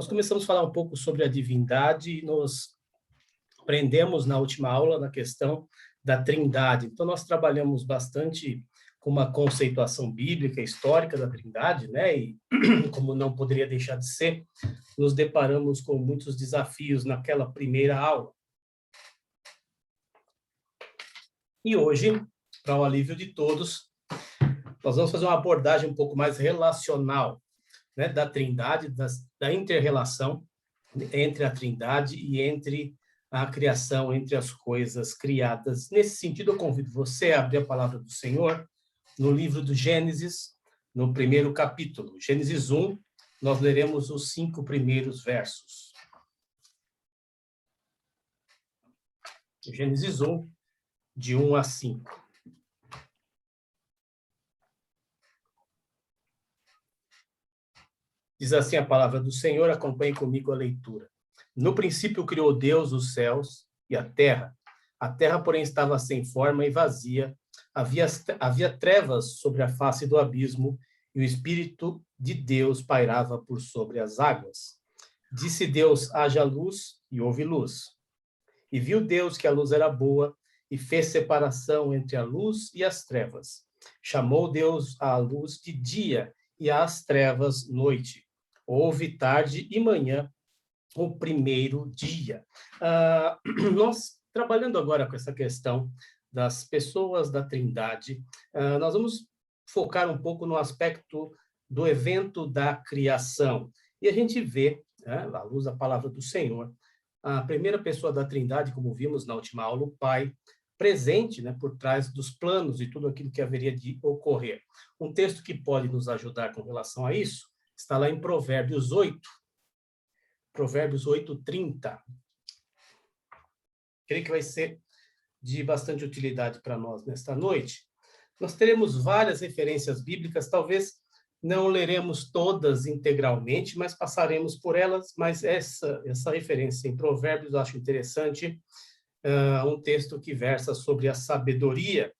Nós começamos a falar um pouco sobre a divindade e nos prendemos na última aula na questão da Trindade. Então, nós trabalhamos bastante com uma conceituação bíblica, histórica da Trindade, né? E, como não poderia deixar de ser, nos deparamos com muitos desafios naquela primeira aula. E hoje, para o alívio de todos, nós vamos fazer uma abordagem um pouco mais relacional, né, da Trindade, da inter-relação entre a Trindade e entre a criação, entre as coisas criadas. Nesse sentido, eu convido você a abrir a palavra do Senhor no livro do Gênesis, no primeiro capítulo. Gênesis 1, nós leremos os 5 primeiros versos. Gênesis 1, de 1 a 5. Diz assim a palavra do Senhor, acompanhe comigo a leitura. No princípio criou Deus os céus e a terra. A terra, porém, estava sem forma e vazia. Havia trevas sobre a face do abismo, e o Espírito de Deus pairava por sobre as águas. Disse Deus, haja luz, e houve luz. E viu Deus que a luz era boa, e fez separação entre a luz e as trevas. Chamou Deus a luz de dia, e às trevas noite. Houve tarde e manhã, o primeiro dia. Nós, trabalhando agora com essa questão das pessoas da Trindade, nós vamos focar um pouco no aspecto do evento da criação. E a gente vê, à luz da palavra do Senhor, a primeira pessoa da Trindade, como vimos na última aula, o Pai, presente, né, por trás dos planos e tudo aquilo que haveria de ocorrer. Um texto que pode nos ajudar com relação a isso está lá em Provérbios 8. Provérbios 8:30. Creio que vai ser de bastante utilidade para nós nesta noite. Nós teremos várias referências bíblicas, talvez não leremos todas integralmente, mas passaremos por elas, mas essa referência em Provérbios eu acho interessante, um texto que versa sobre a sabedoria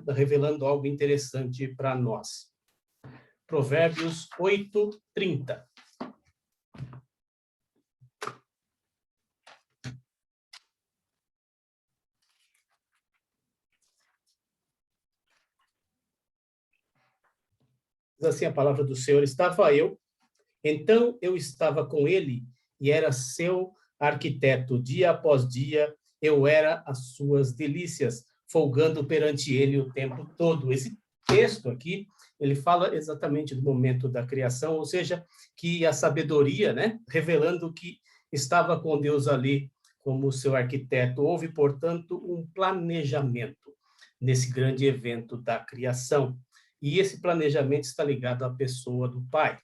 revelando algo interessante para nós. Provérbios 8:30. Diz assim a palavra do Senhor, então eu estava com ele e era seu arquiteto, dia após dia eu era as suas delícias, folgando perante ele o tempo todo. Esse texto aqui, ele fala exatamente do momento da criação, ou seja, que a sabedoria, né, revelando que estava com Deus ali como seu arquiteto. Houve, portanto, um planejamento nesse grande evento da criação. E esse planejamento está ligado à pessoa do Pai.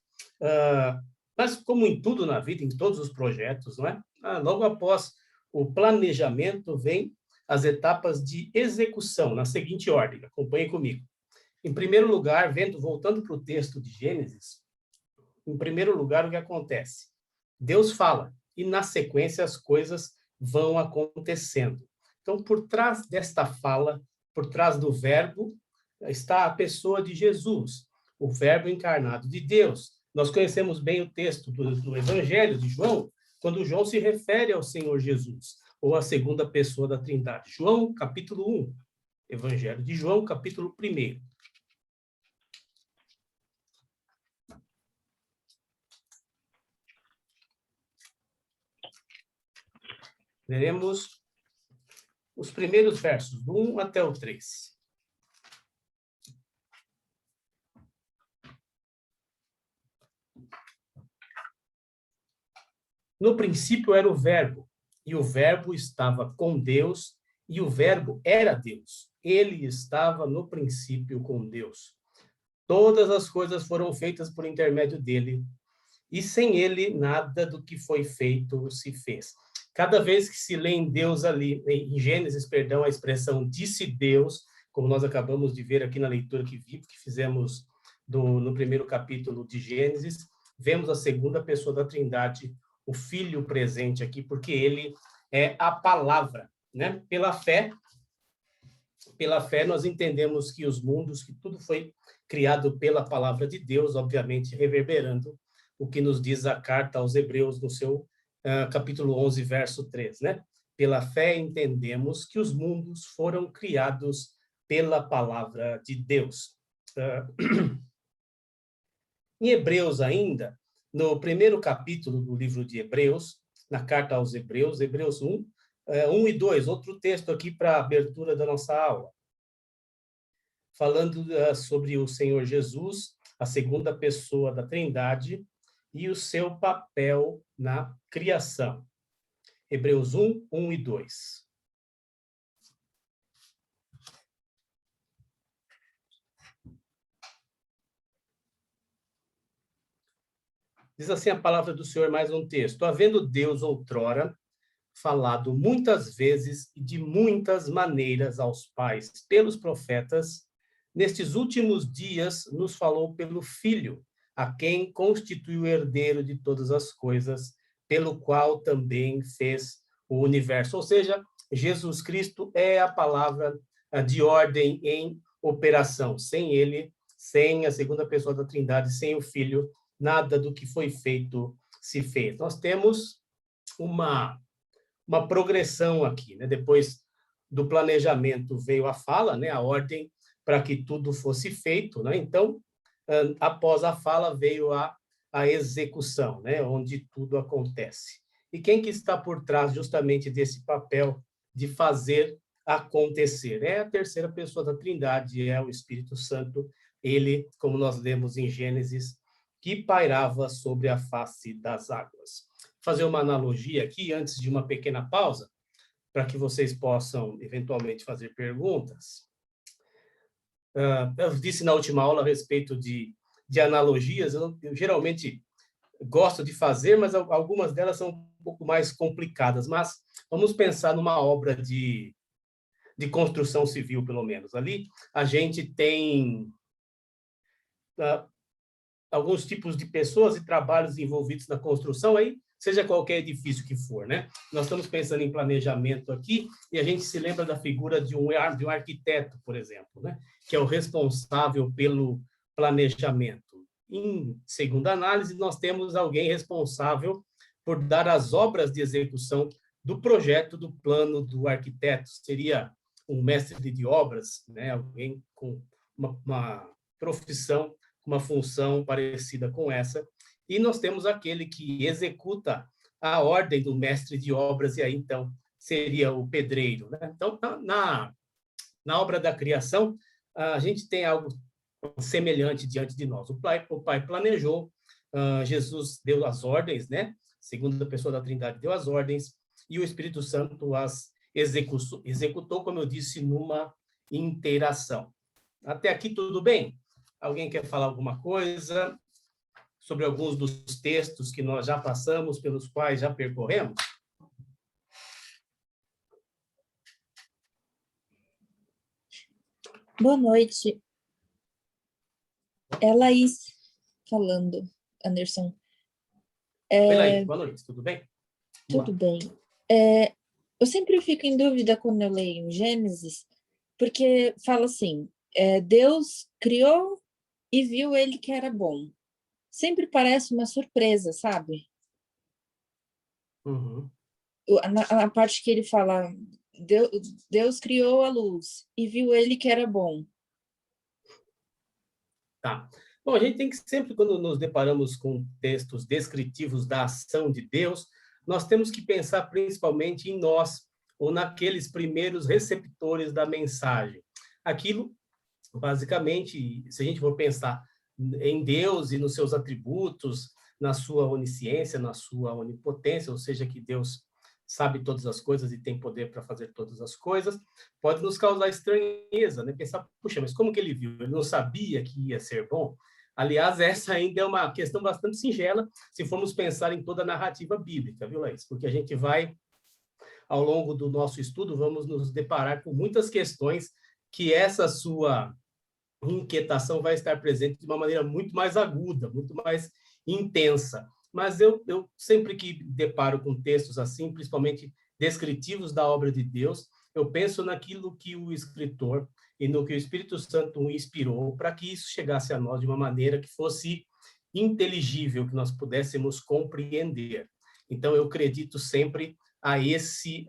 Mas, como em tudo na vida, em todos os projetos, não é? Logo após o planejamento, vem as etapas de execução, na seguinte ordem. Acompanhe comigo. Em primeiro lugar, voltando para o texto de Gênesis, em primeiro lugar, o que acontece? Deus fala, e na sequência as coisas vão acontecendo. Então, por trás desta fala, por trás do verbo, está a pessoa de Jesus, o verbo encarnado de Deus. Nós conhecemos bem o texto do Evangelho de João, quando João se refere ao Senhor Jesus, ou à segunda pessoa da Trindade. João, capítulo 1. Evangelho de João, capítulo 1. Veremos os primeiros versos, do 1 até o 3. No princípio era o Verbo, e o Verbo estava com Deus, e o Verbo era Deus. Ele estava no princípio com Deus. Todas as coisas foram feitas por intermédio dele, e sem ele nada do que foi feito se fez. Cada vez que se lê em Deus ali, em Gênesis, a expressão disse Deus, como nós acabamos de ver aqui na leitura que fizemos no primeiro capítulo de Gênesis, vemos a segunda pessoa da Trindade, o Filho presente aqui, porque ele é a palavra, né? Pela fé nós entendemos que os mundos, que tudo foi criado pela palavra de Deus, obviamente reverberando o que nos diz a carta aos Hebreus no seu capítulo 11, verso 3, né? Pela fé entendemos que os mundos foram criados pela palavra de Deus. Em Hebreus ainda, no primeiro capítulo do livro de Hebreus, na carta aos Hebreus, Hebreus 1, 1 e 2, outro texto aqui para a abertura da nossa aula, falando sobre o Senhor Jesus, a segunda pessoa da Trindade, e o seu papel na criação. Hebreus 1, 1 e 2. Diz assim a palavra do Senhor, mais um texto. Havendo Deus outrora falado muitas vezes e de muitas maneiras aos pais pelos profetas, nestes últimos dias nos falou pelo Filho, a quem constituiu o herdeiro de todas as coisas, pelo qual também fez o universo. Ou seja, Jesus Cristo é a palavra de ordem em operação. Sem ele, sem a segunda pessoa da Trindade, sem o Filho, nada do que foi feito se fez. Nós temos uma progressão aqui, né? Depois do planejamento veio a fala, né? A ordem para que tudo fosse feito, né? Então, após a fala veio a execução, né? Onde tudo acontece. E quem que está por trás justamente desse papel de fazer acontecer? É a terceira pessoa da Trindade, é o Espírito Santo, ele, como nós lemos em Gênesis, que pairava sobre a face das águas. Fazer uma analogia aqui, antes de uma pequena pausa, para que vocês possam, eventualmente, fazer perguntas. Eu disse na última aula a respeito de analogias, eu geralmente gosto de fazer, mas algumas delas são um pouco mais complicadas. Mas vamos pensar numa obra de construção civil, pelo menos. Ali a gente tem alguns tipos de pessoas e trabalhos envolvidos na construção, aí, seja qualquer edifício que for, né? Nós estamos pensando em planejamento aqui, e a gente se lembra da figura de um arquiteto, por exemplo, né? Que é o responsável pelo planejamento. Em segunda análise, nós temos alguém responsável por dar as obras de execução do projeto, do plano do arquiteto. Seria um mestre de obras, né? Alguém com uma profissão, uma função parecida com essa, e nós temos aquele que executa a ordem do mestre de obras, e aí, então, seria o pedreiro, né? Então, na obra da criação, a gente tem algo semelhante diante de nós. O pai planejou, Jesus deu as ordens, né? Segunda pessoa da Trindade deu as ordens, e o Espírito Santo as executou, como eu disse, numa interação. Até aqui tudo bem? Alguém quer falar alguma coisa sobre alguns dos textos que nós já passamos, pelos quais já percorremos? Boa noite. É Laís falando, Anderson. Oi, Laís, boa noite, tudo bem? Tudo bem. Eu sempre fico em dúvida quando eu leio Gênesis, porque fala assim, Deus criou e viu ele que era bom. Sempre parece uma surpresa, sabe? Uhum. Na parte que ele fala, Deus criou a luz e viu ele que era bom. Tá. Bom, a gente tem que sempre, quando nos deparamos com textos descritivos da ação de Deus, nós temos que pensar principalmente em nós, ou naqueles primeiros receptores da mensagem. Aquilo, basicamente, se a gente for pensar em Deus e nos seus atributos, na sua onisciência, na sua onipotência, ou seja, que Deus sabe todas as coisas e tem poder para fazer todas as coisas, pode nos causar estranheza, né? Pensar, puxa, mas como que ele viu? Ele não sabia que ia ser bom? Aliás, essa ainda é uma questão bastante singela, se formos pensar em toda a narrativa bíblica, viu, Laís? Porque a gente vai, ao longo do nosso estudo, vamos nos deparar com muitas questões que essa sua inquietação vai estar presente de uma maneira muito mais aguda, muito mais intensa. Mas eu sempre que deparo com textos assim, principalmente descritivos da obra de Deus, eu penso naquilo que o escritor e no que o Espírito Santo o inspirou para que isso chegasse a nós de uma maneira que fosse inteligível que nós pudéssemos compreender. Então, eu acredito sempre a esse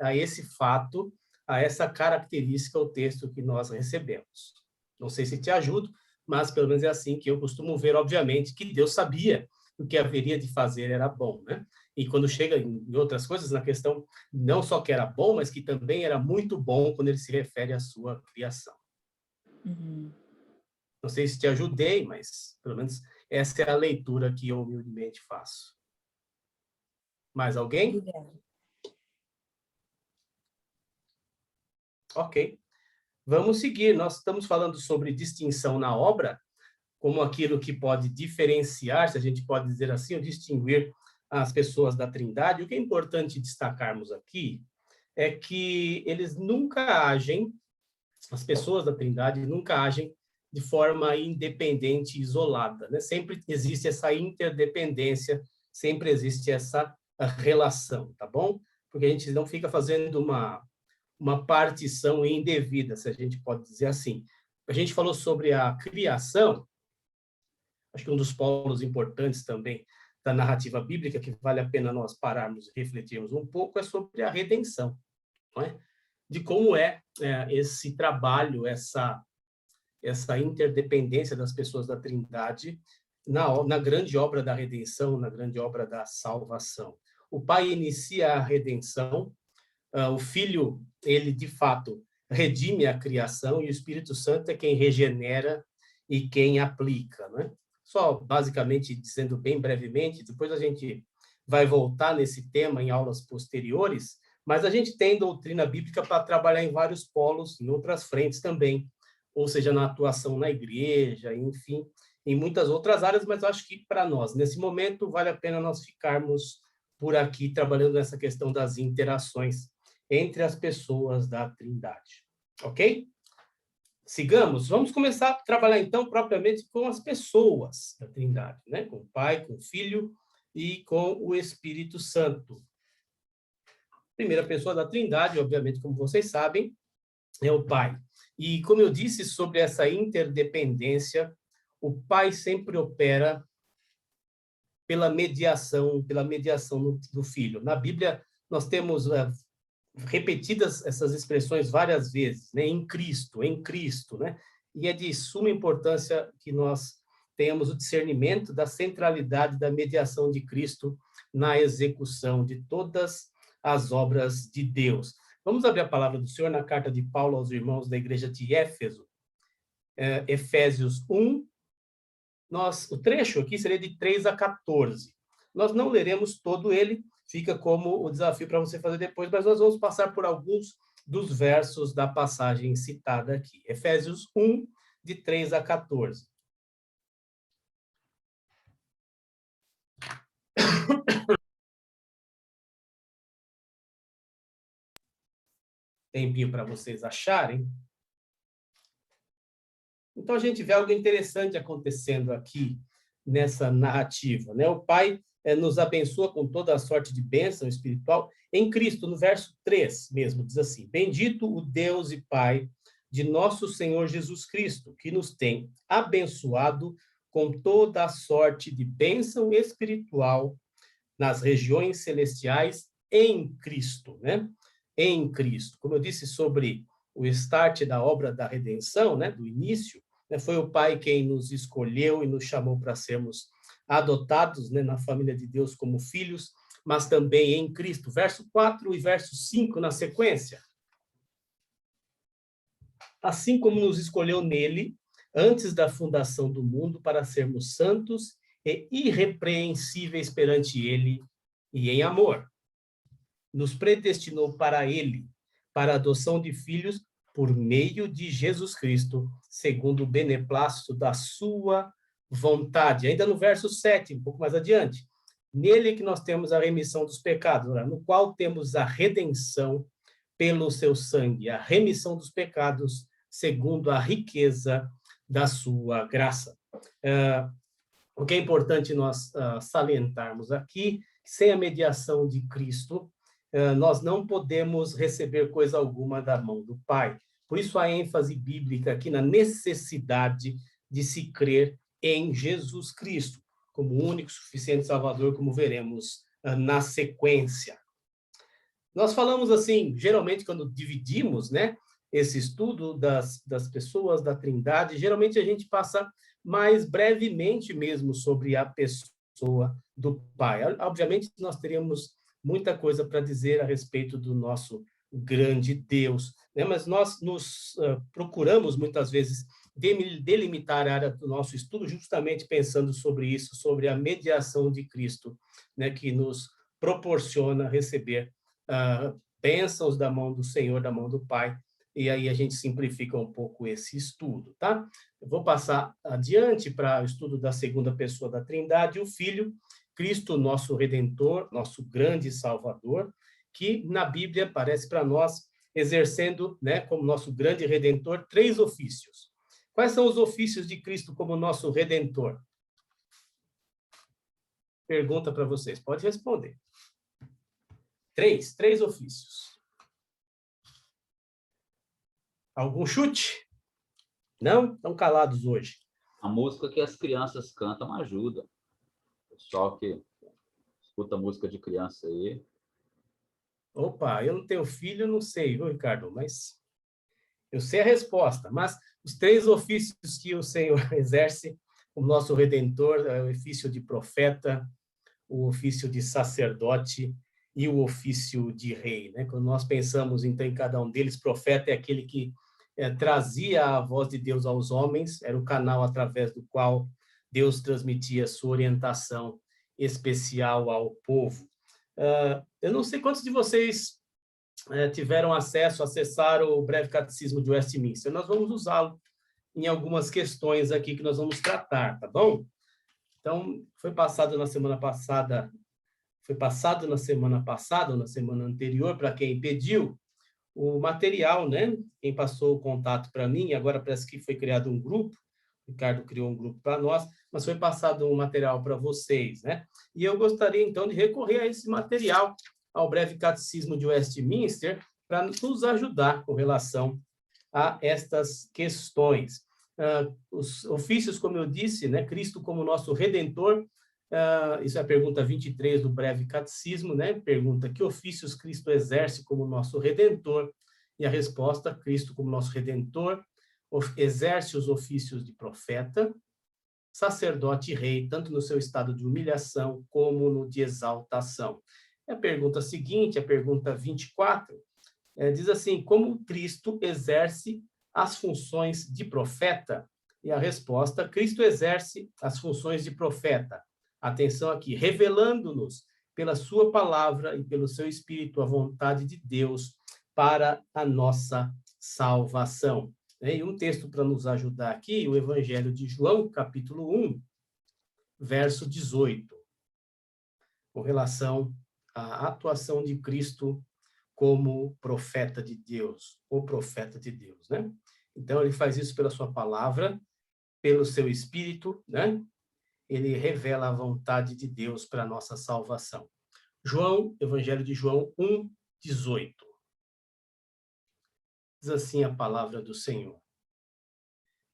fato, a essa característica, o texto que nós recebemos. Não sei se te ajudo, mas pelo menos é assim que eu costumo ver, obviamente, que Deus sabia que o que haveria de fazer era bom, né? E quando chega em outras coisas, na questão não só que era bom, mas que também era muito bom quando ele se refere à sua criação. Uhum. Não sei se te ajudei, mas pelo menos essa é a leitura que eu humildemente faço. Mais alguém? Obrigada. Ok. Vamos seguir. Nós estamos falando sobre distinção na obra, como aquilo que pode diferenciar, se a gente pode dizer assim, ou distinguir as pessoas da Trindade. O que é importante destacarmos aqui é que eles nunca agem, as pessoas da Trindade nunca agem de forma independente e isolada, né? Sempre existe essa interdependência, sempre existe essa relação, tá bom? Porque a gente não fica fazendo uma partição indevida, se a gente pode dizer assim. A gente falou sobre a criação, acho que um dos polos importantes também da narrativa bíblica, que vale a pena nós pararmos e refletirmos um pouco, é sobre a redenção, não é? De como esse trabalho, essa interdependência das pessoas da Trindade na grande obra da redenção, na grande obra da salvação. O Pai inicia a redenção, o Filho, ele de fato redime a criação e o Espírito Santo é quem regenera e quem aplica, né? Só basicamente dizendo bem brevemente, depois a gente vai voltar nesse tema em aulas posteriores, mas a gente tem doutrina bíblica para trabalhar em vários polos, em outras frentes também, ou seja, na atuação na igreja, enfim, em muitas outras áreas, mas acho que para nós, nesse momento, vale a pena nós ficarmos por aqui trabalhando nessa questão das interações entre as pessoas da Trindade. Ok? Sigamos. Vamos começar a trabalhar, então, propriamente com as pessoas da Trindade, né? Com o Pai, com o Filho e com o Espírito Santo. Primeira pessoa da Trindade, obviamente, como vocês sabem, é o Pai. E, como eu disse sobre essa interdependência, o Pai sempre opera pela mediação do Filho. Na Bíblia, nós temos repetidas essas expressões várias vezes, né? Em Cristo, né? E é de suma importância que nós tenhamos o discernimento da centralidade da mediação de Cristo na execução de todas as obras de Deus. Vamos abrir a palavra do Senhor na carta de Paulo aos irmãos da igreja de Éfeso, Efésios 1. O trecho aqui seria de 3 a 14. Nós não leremos todo ele, fica como o desafio para você fazer depois, mas nós vamos passar por alguns dos versos da passagem citada aqui. Efésios 1, de 3 a 14. Tempinho para vocês acharem. Então, a gente vê algo interessante acontecendo aqui nessa narrativa, né? O Pai nos abençoa com toda a sorte de bênção espiritual em Cristo, no verso 3 mesmo, diz assim: Bendito o Deus e Pai de nosso Senhor Jesus Cristo, que nos tem abençoado com toda a sorte de bênção espiritual nas regiões celestiais em Cristo, né? Em Cristo. Como eu disse sobre o start da obra da redenção, né? Do início, né? Foi o Pai quem nos escolheu e nos chamou para sermos adotados, né? Na família de Deus como filhos, mas também em Cristo. Verso 4 e verso 5 na sequência. Assim como nos escolheu nele, antes da fundação do mundo, para sermos santos e irrepreensíveis perante ele e em amor. Nos predestinou para ele, para a adoção de filhos por meio de Jesus Cristo, segundo o beneplácito da sua vontade. Ainda no verso 7, um pouco mais adiante. Nele que nós temos a remissão dos pecados, no qual temos a redenção pelo seu sangue, a remissão dos pecados, segundo a riqueza da sua graça. O que é importante nós salientarmos aqui, sem a mediação de Cristo, nós não podemos receber coisa alguma da mão do Pai. Por isso a ênfase bíblica aqui na necessidade de se crer em Jesus Cristo. como único, suficiente Salvador, como veremos na sequência. Nós falamos assim, geralmente, quando dividimos, né, esse estudo das pessoas da Trindade, geralmente a gente passa mais brevemente mesmo sobre a pessoa do Pai. Obviamente, nós teríamos muita coisa para dizer a respeito do nosso grande Deus, né? Mas nós procuramos, muitas vezes, delimitar a área do nosso estudo justamente pensando sobre isso, sobre a mediação de Cristo, né, que nos proporciona receber bênçãos da mão do Senhor, da mão do Pai, e aí a gente simplifica um pouco esse estudo, tá? Eu vou passar adiante para o estudo da segunda pessoa da Trindade, o Filho, Cristo, nosso Redentor, nosso grande Salvador, que na Bíblia aparece para nós exercendo, né, como nosso grande Redentor, 3 ofícios. Quais são os ofícios de Cristo como nosso Redentor? Pergunta para vocês, pode responder. 3 ofícios. Algum chute? Não? Estão calados hoje. A música que as crianças cantam ajuda. O pessoal que escuta música de criança aí. Opa, eu não tenho filho, não sei, viu, Ricardo? Mas eu sei a resposta. Mas os 3 ofícios que o Senhor exerce, o nosso Redentor, é o ofício de profeta, o ofício de sacerdote e o ofício de rei, né? Quando nós pensamos, então, em cada um deles, profeta é aquele que trazia a voz de Deus aos homens, era o canal através do qual Deus transmitia sua orientação especial ao povo. Eu não sei quantos de vocês tiveram acessaram o breve catecismo de Westminster. Nós vamos usá-lo em algumas questões aqui que nós vamos tratar, tá bom? Então, foi passado na semana passada, ou na semana anterior, para quem pediu, o material, né? Quem passou o contato para mim, agora parece que foi criado um grupo, o Ricardo criou um grupo para nós, mas foi passado um material para vocês, né? E eu gostaria, então, de recorrer a esse material, ao breve catecismo de Westminster, para nos ajudar com relação a estas questões. Os ofícios, como eu disse, né? Cristo como nosso Redentor, isso é a pergunta 23 do breve catecismo, né? Pergunta: que ofícios Cristo exerce como nosso Redentor? E a resposta: Cristo como nosso Redentor exerce os ofícios de profeta, sacerdote e rei, tanto no seu estado de humilhação como no de exaltação. E a pergunta seguinte, a pergunta 24, diz assim: como Cristo exerce as funções de profeta? E a resposta: Cristo exerce as funções de profeta. Atenção aqui, revelando-nos pela sua palavra e pelo seu Espírito a vontade de Deus para a nossa salvação. E um texto para nos ajudar aqui, o Evangelho de João, capítulo 1, verso 18, com relação à atuação de Cristo como profeta de Deus, o profeta de Deus, né? Então, ele faz isso pela sua palavra, pelo seu Espírito, né? Ele revela a vontade de Deus para a nossa salvação. Evangelho de João 1, 18. Diz assim a palavra do Senhor: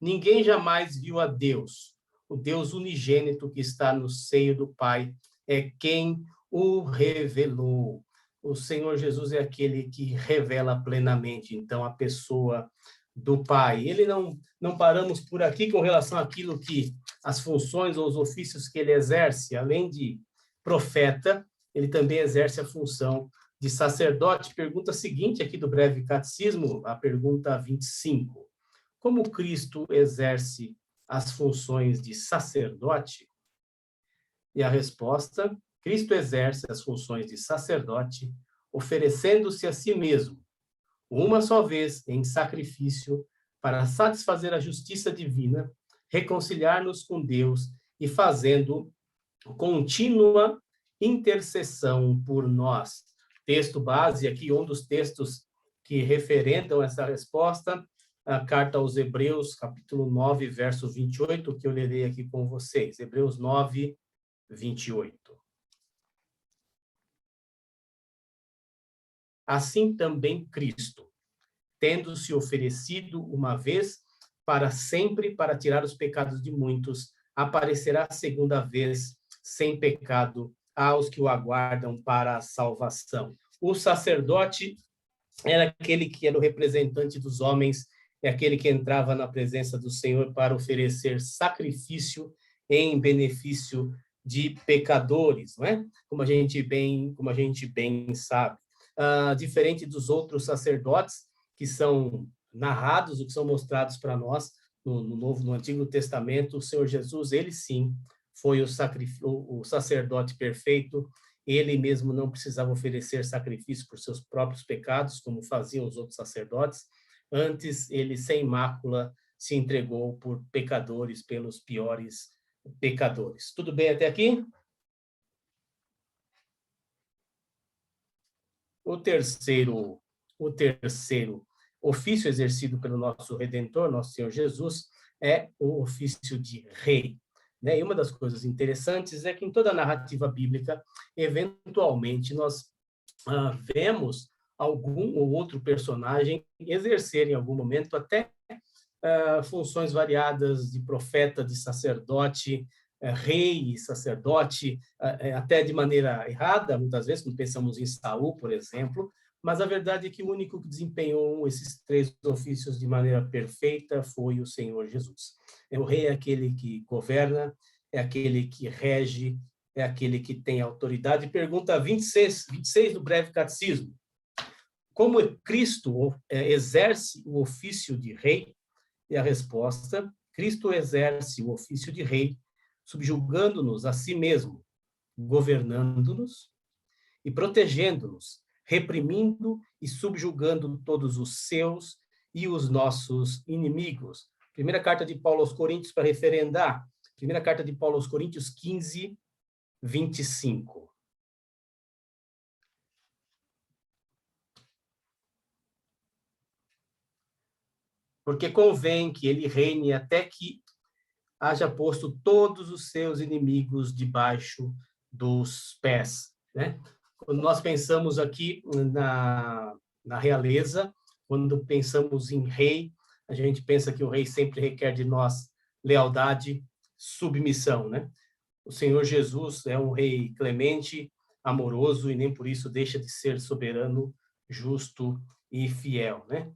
ninguém jamais viu a Deus. O Deus unigênito que está no seio do Pai é quem o revelou. O Senhor Jesus é aquele que revela plenamente, então, a pessoa do Pai. Ele não paramos por aqui com relação àquilo que as funções ou os ofícios que ele exerce, além de profeta, ele também exerce a função de sacerdote. Pergunta seguinte aqui do breve catecismo, a pergunta 25. Como Cristo exerce as funções de sacerdote? E a resposta: Cristo exerce as funções de sacerdote, oferecendo-se a si mesmo, uma só vez em sacrifício, para satisfazer a justiça divina, reconciliar-nos com Deus e fazendo contínua intercessão por nós. Texto base aqui, um dos textos que referendam essa resposta, a carta aos Hebreus, capítulo 9, verso 28, que eu lerei aqui com vocês. Hebreus 9, 28. Assim também Cristo, tendo se oferecido uma vez para sempre para tirar os pecados de muitos, aparecerá a segunda vez sem pecado aos que o aguardam para a salvação. O sacerdote era aquele que era o representante dos homens, é aquele que entrava na presença do Senhor para oferecer sacrifício em benefício de pecadores, não é? Como a gente bem sabe. Diferente dos outros sacerdotes que são narrados, o que são mostrados para nós no Antigo Testamento, o Senhor Jesus, ele sim foi o sacerdote perfeito. Ele mesmo não precisava oferecer sacrifício por seus próprios pecados, como faziam os outros sacerdotes. Antes, ele, sem mácula, se entregou por pecadores, pelos piores pecadores. Tudo bem até aqui? O terceiro ofício exercido pelo nosso Redentor, nosso Senhor Jesus, é o ofício de rei. E uma das coisas interessantes é que em toda a narrativa bíblica, eventualmente, nós vemos algum ou outro personagem exercer em algum momento até funções variadas de profeta, de sacerdote, rei e sacerdote, até de maneira errada, muitas vezes, quando pensamos em Saul, por exemplo, mas a verdade é que o único que desempenhou esses três ofícios de maneira perfeita foi o Senhor Jesus. O rei é aquele que governa, é aquele que rege, é aquele que tem autoridade. Pergunta 26 do Breve Catecismo. Como Cristo exerce o ofício de rei? E a resposta: Cristo exerce o ofício de rei, subjugando-nos a si mesmo, governando-nos e protegendo-nos, reprimindo e subjugando todos os seus e os nossos inimigos. Primeira carta de Paulo aos Coríntios, para referendar. Primeira carta de Paulo aos Coríntios 15, 25. Porque convém que ele reine até que haja posto todos os seus inimigos debaixo dos pés, né? Quando nós pensamos aqui na realeza, quando pensamos em rei, a gente pensa que o rei sempre requer de nós lealdade, submissão, né? O Senhor Jesus é um rei clemente, amoroso, e nem por isso deixa de ser soberano, justo e fiel, né?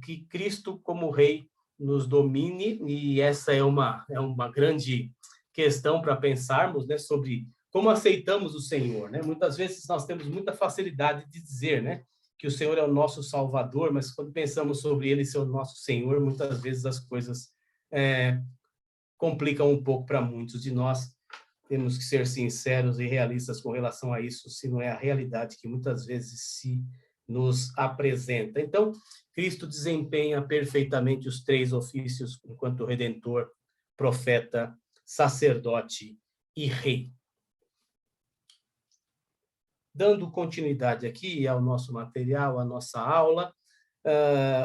Que Cristo, como rei, nos domine, e essa é uma grande questão para pensarmos, né, sobre como aceitamos o Senhor, né? Muitas vezes nós temos muita facilidade de dizer, né, que o Senhor é o nosso Salvador, mas quando pensamos sobre Ele ser o nosso Senhor, muitas vezes as coisas complicam um pouco para muitos de nós. Temos que ser sinceros e realistas com relação a isso, se não é a realidade que muitas vezes se nos apresenta. Então, Cristo desempenha perfeitamente os três ofícios enquanto Redentor, profeta, sacerdote e rei. Dando continuidade aqui ao nosso material, à nossa aula,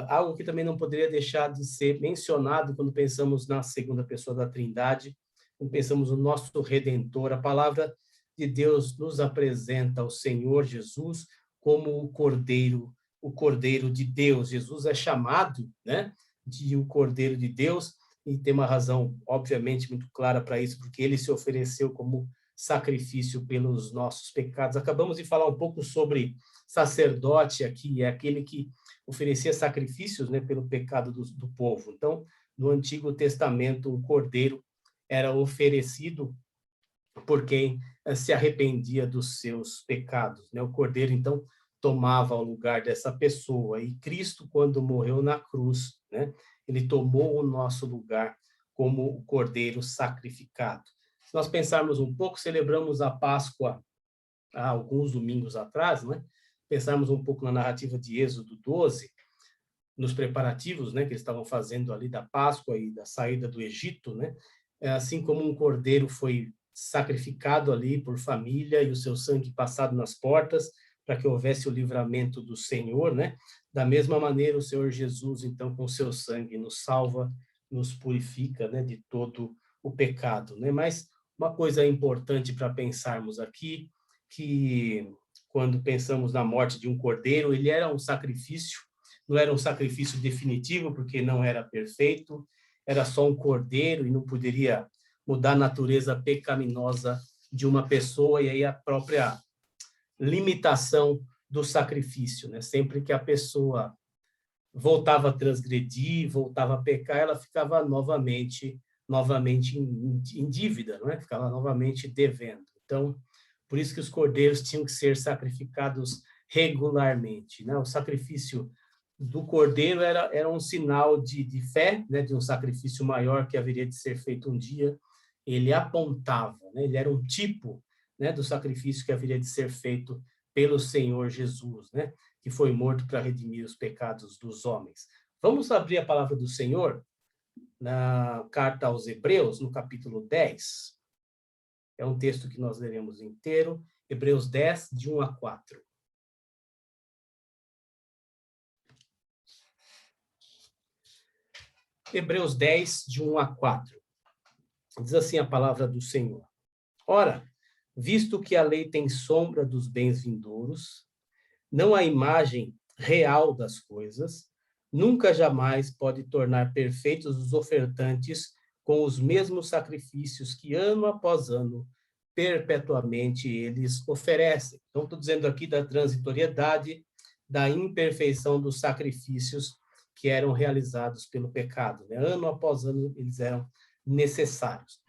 algo que também não poderia deixar de ser mencionado quando pensamos na segunda pessoa da Trindade, quando pensamos no nosso Redentor. A palavra de Deus nos apresenta o Senhor Jesus como o Cordeiro de Deus. Jesus é chamado, né, de o Cordeiro de Deus, e tem uma razão, obviamente, muito clara para isso, porque ele se ofereceu como sacrifício pelos nossos pecados. Acabamos de falar um pouco sobre sacerdote aqui, é aquele que oferecia sacrifícios, né, pelo pecado do povo. Então, no Antigo Testamento, o cordeiro era oferecido por quem se arrependia dos seus pecados, né? O cordeiro, então, tomava o lugar dessa pessoa. E Cristo, quando morreu na cruz, né, ele tomou o nosso lugar como o cordeiro sacrificado. Se nós pensarmos um pouco, celebramos a Páscoa há alguns domingos atrás, né? Pensarmos um pouco na narrativa de Êxodo 12, nos preparativos, né, que eles estavam fazendo ali da Páscoa e da saída do Egito, né? Assim como um cordeiro foi sacrificado ali por família e o seu sangue passado nas portas para que houvesse o livramento do Senhor, né? Da mesma maneira, o Senhor Jesus, então, com seu sangue, nos salva, nos purifica, né, de todo o pecado, né? Mas uma coisa importante para pensarmos aqui, que quando pensamos na morte de um cordeiro, ele era um sacrifício, não era um sacrifício definitivo, porque não era perfeito, era só um cordeiro e não poderia mudar a natureza pecaminosa de uma pessoa, e aí a própria limitação do sacrifício, né? Sempre que a pessoa voltava a transgredir, voltava a pecar, ela ficava novamente em dívida, não é? Ficava novamente devendo. Então, por isso que os cordeiros tinham que ser sacrificados regularmente, né? O sacrifício do cordeiro era um sinal de fé, né? De um sacrifício maior que haveria de ser feito um dia. Ele apontava, né? Ele era um tipo, né, do sacrifício que haveria de ser feito pelo Senhor Jesus, né? Que foi morto para redimir os pecados dos homens. Vamos abrir a palavra do Senhor na carta aos Hebreus, no capítulo 10. É um texto que nós leremos inteiro, Hebreus 10, de 1 a 4. Hebreus 10, de 1 a 4. Diz assim a palavra do Senhor. Ora, visto que a lei tem sombra dos bens vindouros, não a imagem real das coisas, nunca jamais pode tornar perfeitos os ofertantes com os mesmos sacrifícios que ano após ano, perpetuamente eles oferecem. Então, estou dizendo aqui da transitoriedade, da imperfeição dos sacrifícios que eram realizados pelo pecado, né? Ano após ano, eles eram necessários.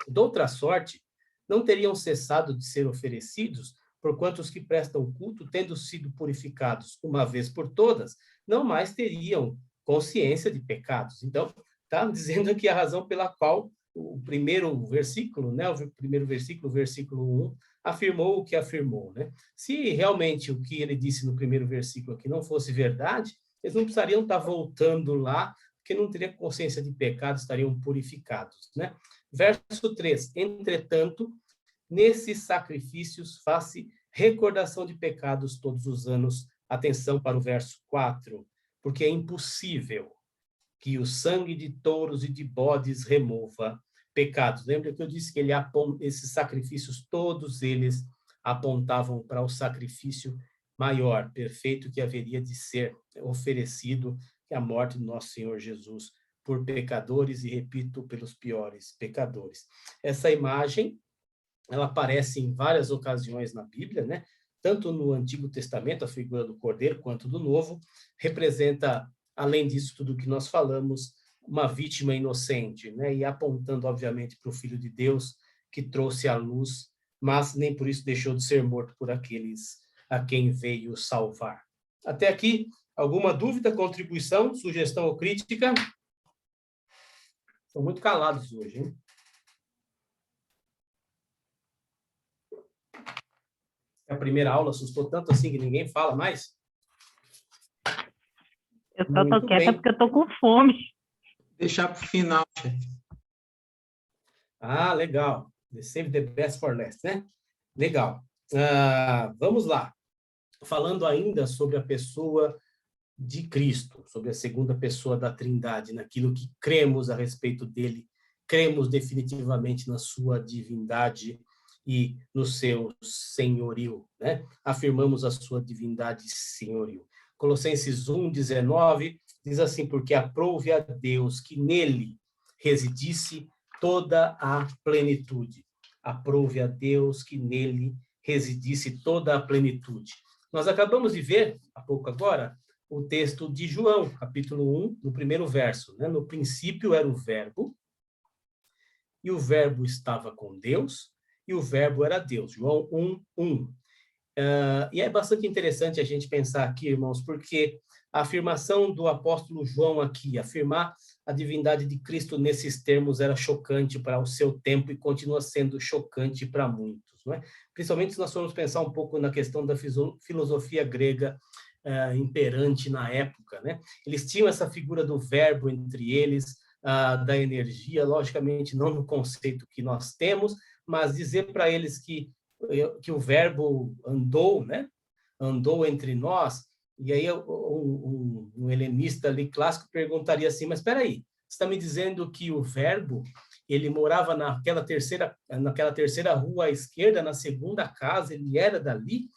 De outra sorte, não teriam cessado de ser oferecidos, porquanto os que prestam culto, tendo sido purificados uma vez por todas, não mais teriam consciência de pecados. Então, está dizendo aqui a razão pela qual o primeiro versículo, né, o primeiro versículo, versículo 1, afirmou o que afirmou, né? Se realmente o que ele disse no primeiro versículo aqui não fosse verdade, eles não precisariam estar voltando lá, porque não teriam consciência de pecado, estariam purificados, né? Verso 3, entretanto, nesses sacrifícios faz-se recordação de pecados todos os anos. Atenção para o verso 4, porque é impossível que o sangue de touros e de bodes remova pecados. Lembra que eu disse que esses sacrifícios, todos eles apontavam para o sacrifício maior, perfeito, que haveria de ser oferecido, que é a morte do nosso Senhor Jesus por pecadores, e repito, pelos piores pecadores. Essa imagem, ela aparece em várias ocasiões na Bíblia, né? Tanto no Antigo Testamento, a figura do Cordeiro, quanto do Novo, representa, além disso tudo que nós falamos, uma vítima inocente, né? E apontando, obviamente, para o Filho de Deus, que trouxe a luz, mas nem por isso deixou de ser morto por aqueles a quem veio salvar. Até aqui, alguma dúvida, contribuição, sugestão ou crítica? Estão muito calados hoje, hein? A primeira aula assustou tanto assim que ninguém fala mais? Eu só tô quieta porque eu tô com fome. Deixar para o final, chefe. Ah, legal. Save the best for last, né? Legal. Vamos lá. Falando ainda sobre a pessoa de Cristo, sobre a segunda pessoa da Trindade, naquilo que cremos a respeito dele, cremos definitivamente na sua divindade e no seu senhorio, né? Afirmamos a sua divindade e senhorio. Colossenses 1:19 diz assim: porque aprouve a Deus que nele residisse toda a plenitude. Aprouve a Deus que nele residisse toda a plenitude. Nós acabamos de ver, há pouco agora, o texto de João, capítulo 1, no primeiro verso, né? No princípio era o Verbo, e o Verbo estava com Deus, e o Verbo era Deus. João 1:1. E é bastante interessante a gente pensar aqui, irmãos, porque a afirmação do apóstolo João aqui, afirmar a divindade de Cristo nesses termos era chocante para o seu tempo e continua sendo chocante para muitos, não é? Principalmente se nós formos pensar um pouco na questão da filosofia grega imperante na época, né? Eles tinham essa figura do verbo entre eles, da energia, logicamente não no conceito que nós temos, mas dizer para eles que o verbo andou, né? Andou entre nós. E aí um helenista ali clássico perguntaria assim: mas espera aí, você está me dizendo que o verbo ele morava naquela terceira rua à esquerda, na segunda casa, ele era dali?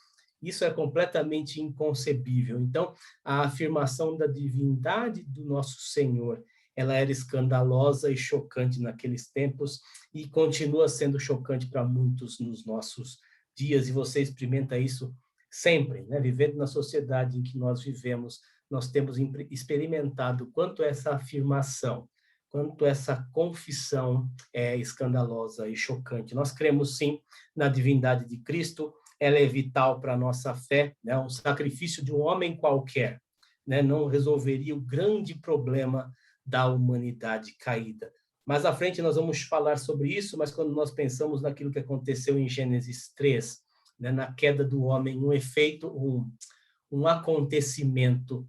Isso é completamente inconcebível. Então, a afirmação da divindade do nosso Senhor ela era escandalosa e chocante naqueles tempos e continua sendo chocante para muitos nos nossos dias, e você experimenta isso sempre, né? Vivendo na sociedade em que nós vivemos, nós temos experimentado quanto essa afirmação, quanto essa confissão é escandalosa e chocante. Nós cremos, sim, na divindade de Cristo, ela é vital para a nossa fé, né? Um sacrifício de um homem qualquer, né? Não resolveria o grande problema da humanidade caída. Mais à frente nós vamos falar sobre isso, mas quando nós pensamos naquilo que aconteceu em Gênesis 3, né? Na queda do homem, um efeito, um acontecimento,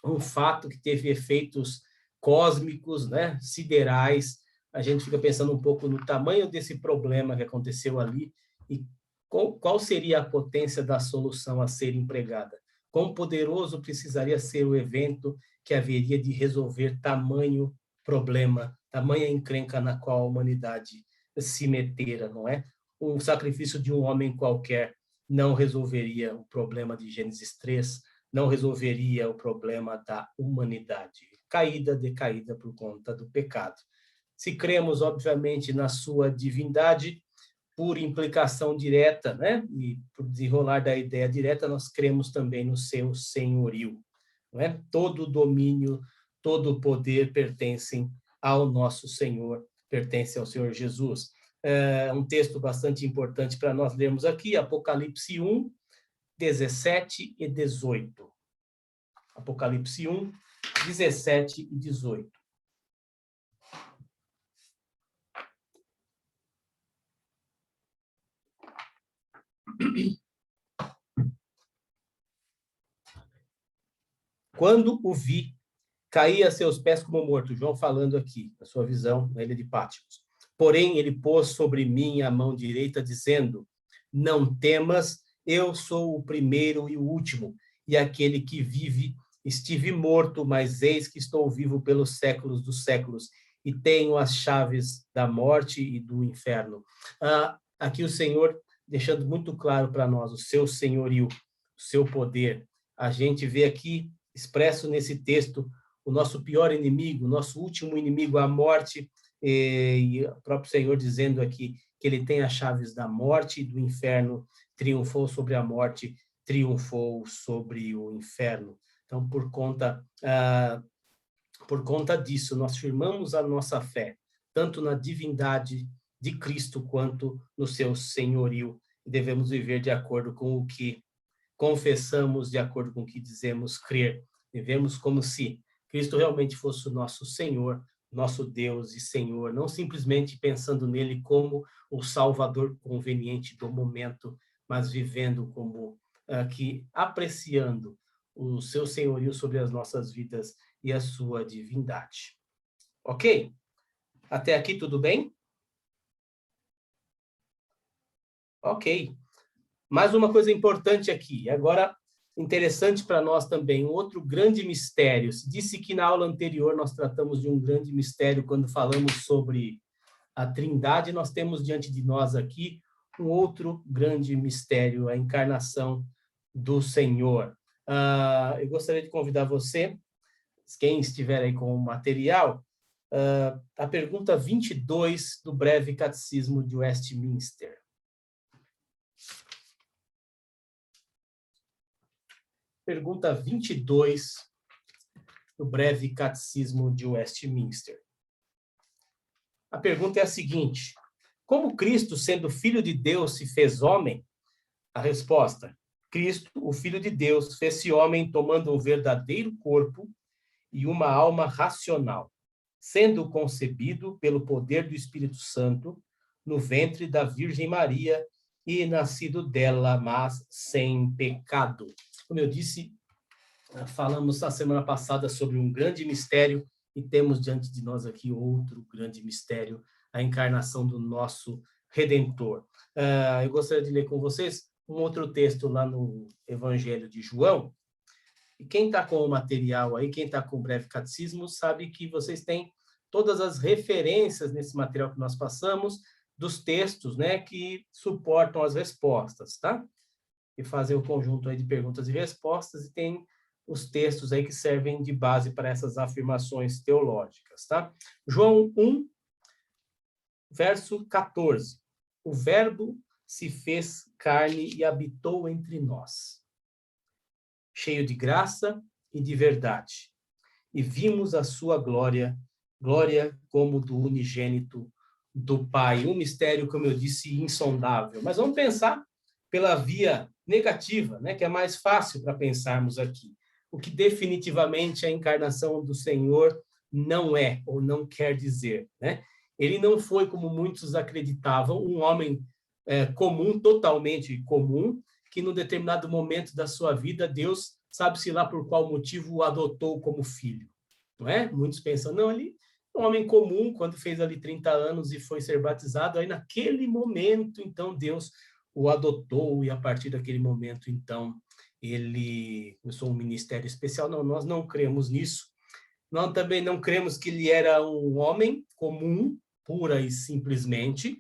um fato que teve efeitos cósmicos, né? Siderais, a gente fica pensando um pouco no tamanho desse problema que aconteceu ali e qual seria a potência da solução a ser empregada. Quão poderoso precisaria ser o evento que haveria de resolver tamanho problema, tamanha encrenca na qual a humanidade se metera, não é? O sacrifício de um homem qualquer não resolveria o problema de Gênesis 3, não resolveria o problema da humanidade, caída, decaída por conta do pecado. Se cremos, obviamente, na sua divindade, por implicação direta, né? E por desenrolar da ideia direta, nós cremos também no seu senhorio, não é? Todo o domínio, todo o poder pertencem ao nosso Senhor, pertence ao Senhor Jesus. É um texto bastante importante para nós lermos aqui, Apocalipse 1, 17 e 18. Apocalipse 1, 17 e 18. Quando o vi, caí a seus pés como morto. João falando aqui, na sua visão, na ilha de Patmos. Porém, ele pôs sobre mim a mão direita, dizendo, não temas, eu sou o primeiro e o último, e aquele que vive. Estive morto, mas eis que estou vivo pelos séculos dos séculos, e tenho as chaves da morte e do inferno. Aqui o Senhor deixando muito claro para nós o seu senhorio, o seu poder. A gente vê aqui, expresso nesse texto, o nosso pior inimigo, o nosso último inimigo, a morte, e o próprio Senhor dizendo aqui que ele tem as chaves da morte e do inferno, triunfou sobre a morte, triunfou sobre o inferno. Então, por conta disso, nós firmamos a nossa fé, tanto na divindade de Cristo quanto no seu senhorio, e devemos viver de acordo com o que confessamos, de acordo com o que dizemos crer. Vivemos como se Cristo realmente fosse o nosso Senhor, nosso Deus e Senhor, não simplesmente pensando nele como o Salvador conveniente do momento, mas vivendo como apreciando o seu senhorio sobre as nossas vidas e a sua divindade. Ok? Até aqui tudo bem? Ok. Mais uma coisa importante aqui, agora interessante para nós também, um outro grande mistério. Se disse que na aula anterior nós tratamos de um grande mistério quando falamos sobre a Trindade, nós temos diante de nós aqui um outro grande mistério, a encarnação do Senhor. Eu gostaria de convidar você, quem estiver aí com o material, a pergunta 22 do breve catecismo de Westminster. Pergunta 22 do breve catecismo de Westminster. A pergunta é a seguinte: como Cristo, sendo Filho de Deus, se fez homem? A resposta: Cristo, o Filho de Deus, fez-se homem tomando um verdadeiro corpo e uma alma racional, sendo concebido pelo poder do Espírito Santo no ventre da Virgem Maria e nascido dela, mas sem pecado. Como eu disse, falamos na semana passada sobre um grande mistério e temos diante de nós aqui outro grande mistério, a encarnação do nosso Redentor. Eu gostaria de ler com vocês um outro texto lá no Evangelho de João. E quem está com o material aí, quem está com o breve catecismo, sabe que vocês têm todas as referências nesse material que nós passamos, dos textos, né, que suportam as respostas, tá? E fazer o conjunto aí de perguntas e respostas, e tem os textos aí que servem de base para essas afirmações teológicas, tá? João 1, verso 14. O Verbo se fez carne e habitou entre nós, cheio de graça e de verdade. E vimos a sua glória, glória como do unigênito do Pai. Um mistério, como eu disse, insondável. Mas vamos pensar pela via negativa, né, que é mais fácil para pensarmos aqui. O que definitivamente a encarnação do Senhor não é, ou não quer dizer, né? Ele não foi, como muitos acreditavam, um homem comum, totalmente comum, que num determinado momento da sua vida, Deus, sabe-se lá por qual motivo, o adotou como filho, não é? Muitos pensam, não, ele é um homem comum, quando fez ali 30 anos e foi ser batizado, aí naquele momento, então, Deus o adotou, e a partir daquele momento, então, ele começou um ministério especial. Não, nós não cremos nisso. Nós também não cremos que ele era um homem comum, pura e simplesmente,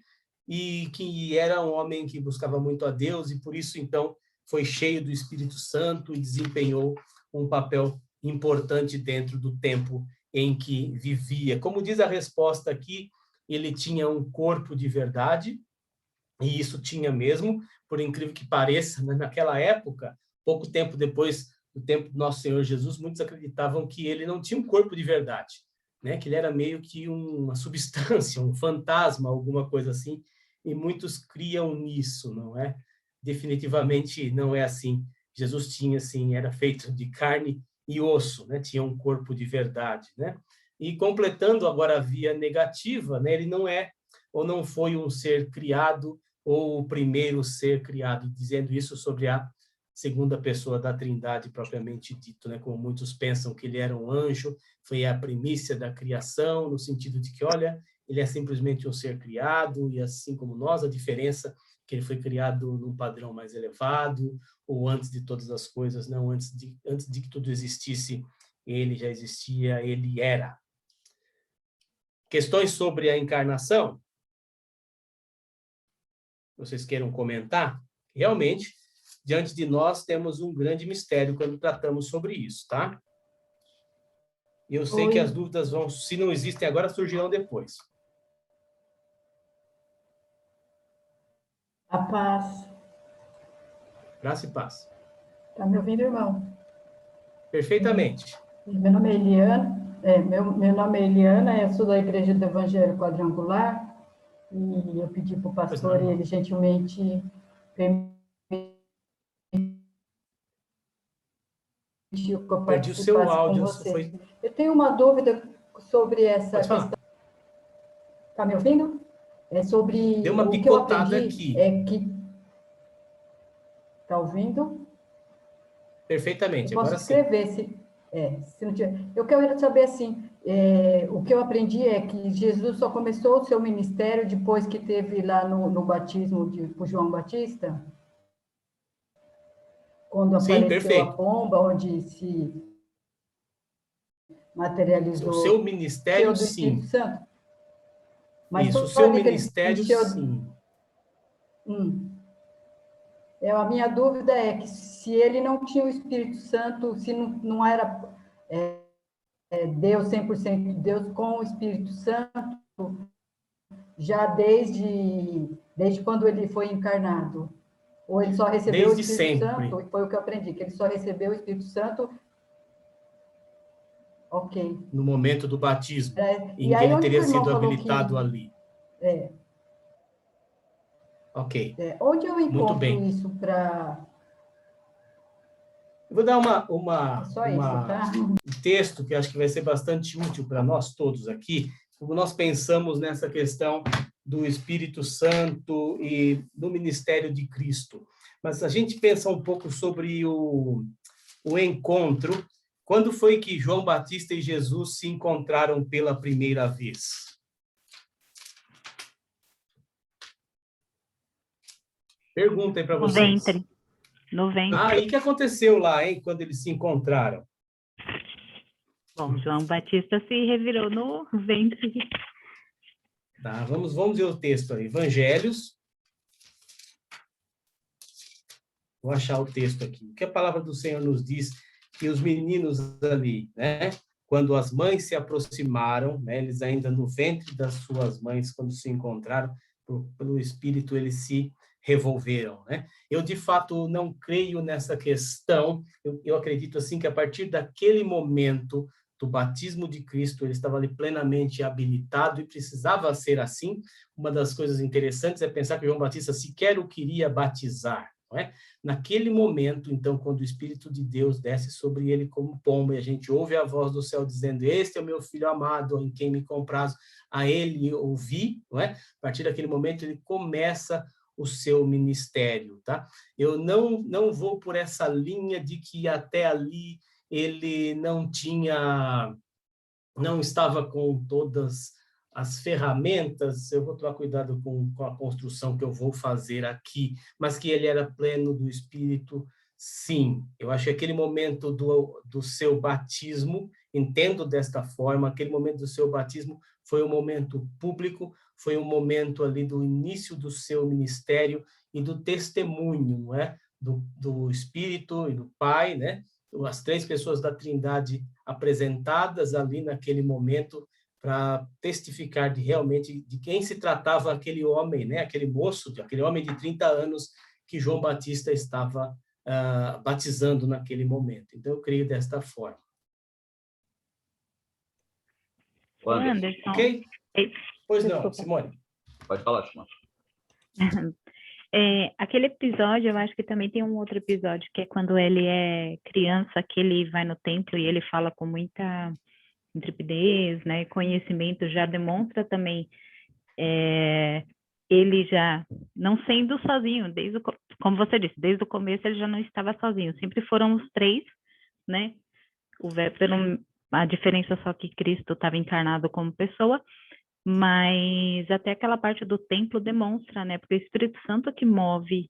e que era um homem que buscava muito a Deus, e por isso, então, foi cheio do Espírito Santo e desempenhou um papel importante dentro do tempo em que vivia. Como diz a resposta aqui, ele tinha um corpo de verdade, e isso tinha mesmo, por incrível que pareça, né? Naquela época, pouco tempo depois do tempo do nosso Senhor Jesus, muitos acreditavam que ele não tinha um corpo de verdade, né? Que ele era meio que uma substância, um fantasma, alguma coisa assim, e muitos criam nisso, não é? Definitivamente não é assim. Jesus tinha, assim, era feito de carne e osso, né? Tinha um corpo de verdade, né? E completando agora a via negativa, né? Ele não é ou não foi um ser criado ou o primeiro ser criado, dizendo isso sobre a segunda pessoa da Trindade propriamente dito, né? Como muitos pensam que ele era um anjo, foi a primícia da criação, no sentido de que, olha, ele é simplesmente um ser criado, e assim como nós, a diferença é que ele foi criado num padrão mais elevado, ou antes de todas as coisas, não antes de que tudo existisse, ele já existia, ele era. Questões sobre a encarnação? Vocês queiram comentar? Realmente, diante de nós temos um grande mistério quando tratamos sobre isso, tá? E eu sei que as dúvidas vão, se não existem agora, surgirão depois. A paz. Graça e paz. Tá me ouvindo, irmão? Perfeitamente. Meu nome é Eliana. Meu nome é Eliana, eu sou da Igreja do Evangelho Quadrangular, e eu pedi para o pastor e ele gentilmente permitiu que eu participasse. Perdi o seu áudio. Com você. Eu tenho uma dúvida sobre essa questão. Está me ouvindo? É sobre deu uma o que eu picotada aprendi, aqui. é que... Está ouvindo? Perfeitamente, eu posso agora escrever, sim. se não tiver. Eu quero saber, assim, o que eu aprendi é que Jesus só começou o seu ministério depois que teve lá no batismo de João Batista, quando apareceu a pomba, onde se materializou o seu ministério, do Espírito sim. Santo. Mas isso, o seu ministério, sim. A minha dúvida é que se ele não tinha o Espírito Santo, se não era Deus 100% Deus com o Espírito Santo, já desde quando ele foi encarnado, ou ele só recebeu desde o Espírito sempre. Santo, foi o que eu aprendi, que ele só recebeu o Espírito Santo, ok. No momento do batismo, em e que aí, ele teria sido falou habilitado ali. Ok. Onde eu encontro muito bem. isso para... Eu vou dar um texto que acho que vai ser bastante útil para nós todos aqui, como nós pensamos nessa questão do Espírito Santo e do ministério de Cristo. Mas a gente pensa um pouco sobre o encontro. Quando foi que João Batista e Jesus se encontraram pela primeira vez? Pergunta aí para vocês. No ventre. Ah, e o que aconteceu lá, hein, quando eles se encontraram? Bom, João Batista se revirou no ventre. Tá, vamos ver o texto aí. Evangelhos. Vou achar o texto aqui. O que a palavra do Senhor nos diz e os meninos ali, né? Quando as mães se aproximaram, né? Eles ainda no ventre das suas mães, quando se encontraram, pelo Espírito, eles se revolveram, né? Eu, de fato, não creio nessa questão. Eu acredito, assim, que a partir daquele momento do batismo de Cristo, ele estava ali plenamente habilitado e precisava ser assim. Uma das coisas interessantes é pensar que João Batista sequer o queria batizar, não é? Naquele momento, então, quando o Espírito de Deus desce sobre ele como pomba, e a gente ouve a voz do céu dizendo: este é o meu filho amado, em quem me comprazo, a ele ouvi, não é? A partir daquele momento, ele começa o seu ministério, tá? Eu não vou por essa linha de que até ali ele não estava com todas as ferramentas. Eu vou tomar cuidado com a construção que eu vou fazer aqui, mas que ele era pleno do Espírito, sim. Eu acho que aquele momento do seu batismo, entendo desta forma, aquele momento do seu batismo foi um momento público, foi um momento ali do início do seu ministério e do testemunho, não é? Do Espírito e do Pai, né? As três pessoas da Trindade apresentadas ali naquele momento para testificar realmente de quem se tratava aquele homem, né? Aquele moço, aquele homem de 30 anos que João Batista estava batizando naquele momento. Então, eu creio desta forma. Anderson. Ok? Pois não, Desculpa. Simone. Pode falar, Simone. Aquele episódio, eu acho que também tem um outro episódio, que é quando ele é criança, que ele vai no templo e ele fala com muita intrepidez, né, conhecimento, já demonstra também ele já não sendo sozinho, como você disse, desde o começo ele já não estava sozinho, sempre foram os três, né, a diferença só que Cristo estava encarnado como pessoa, mas até aquela parte do templo demonstra, né, porque o Espírito Santo que move,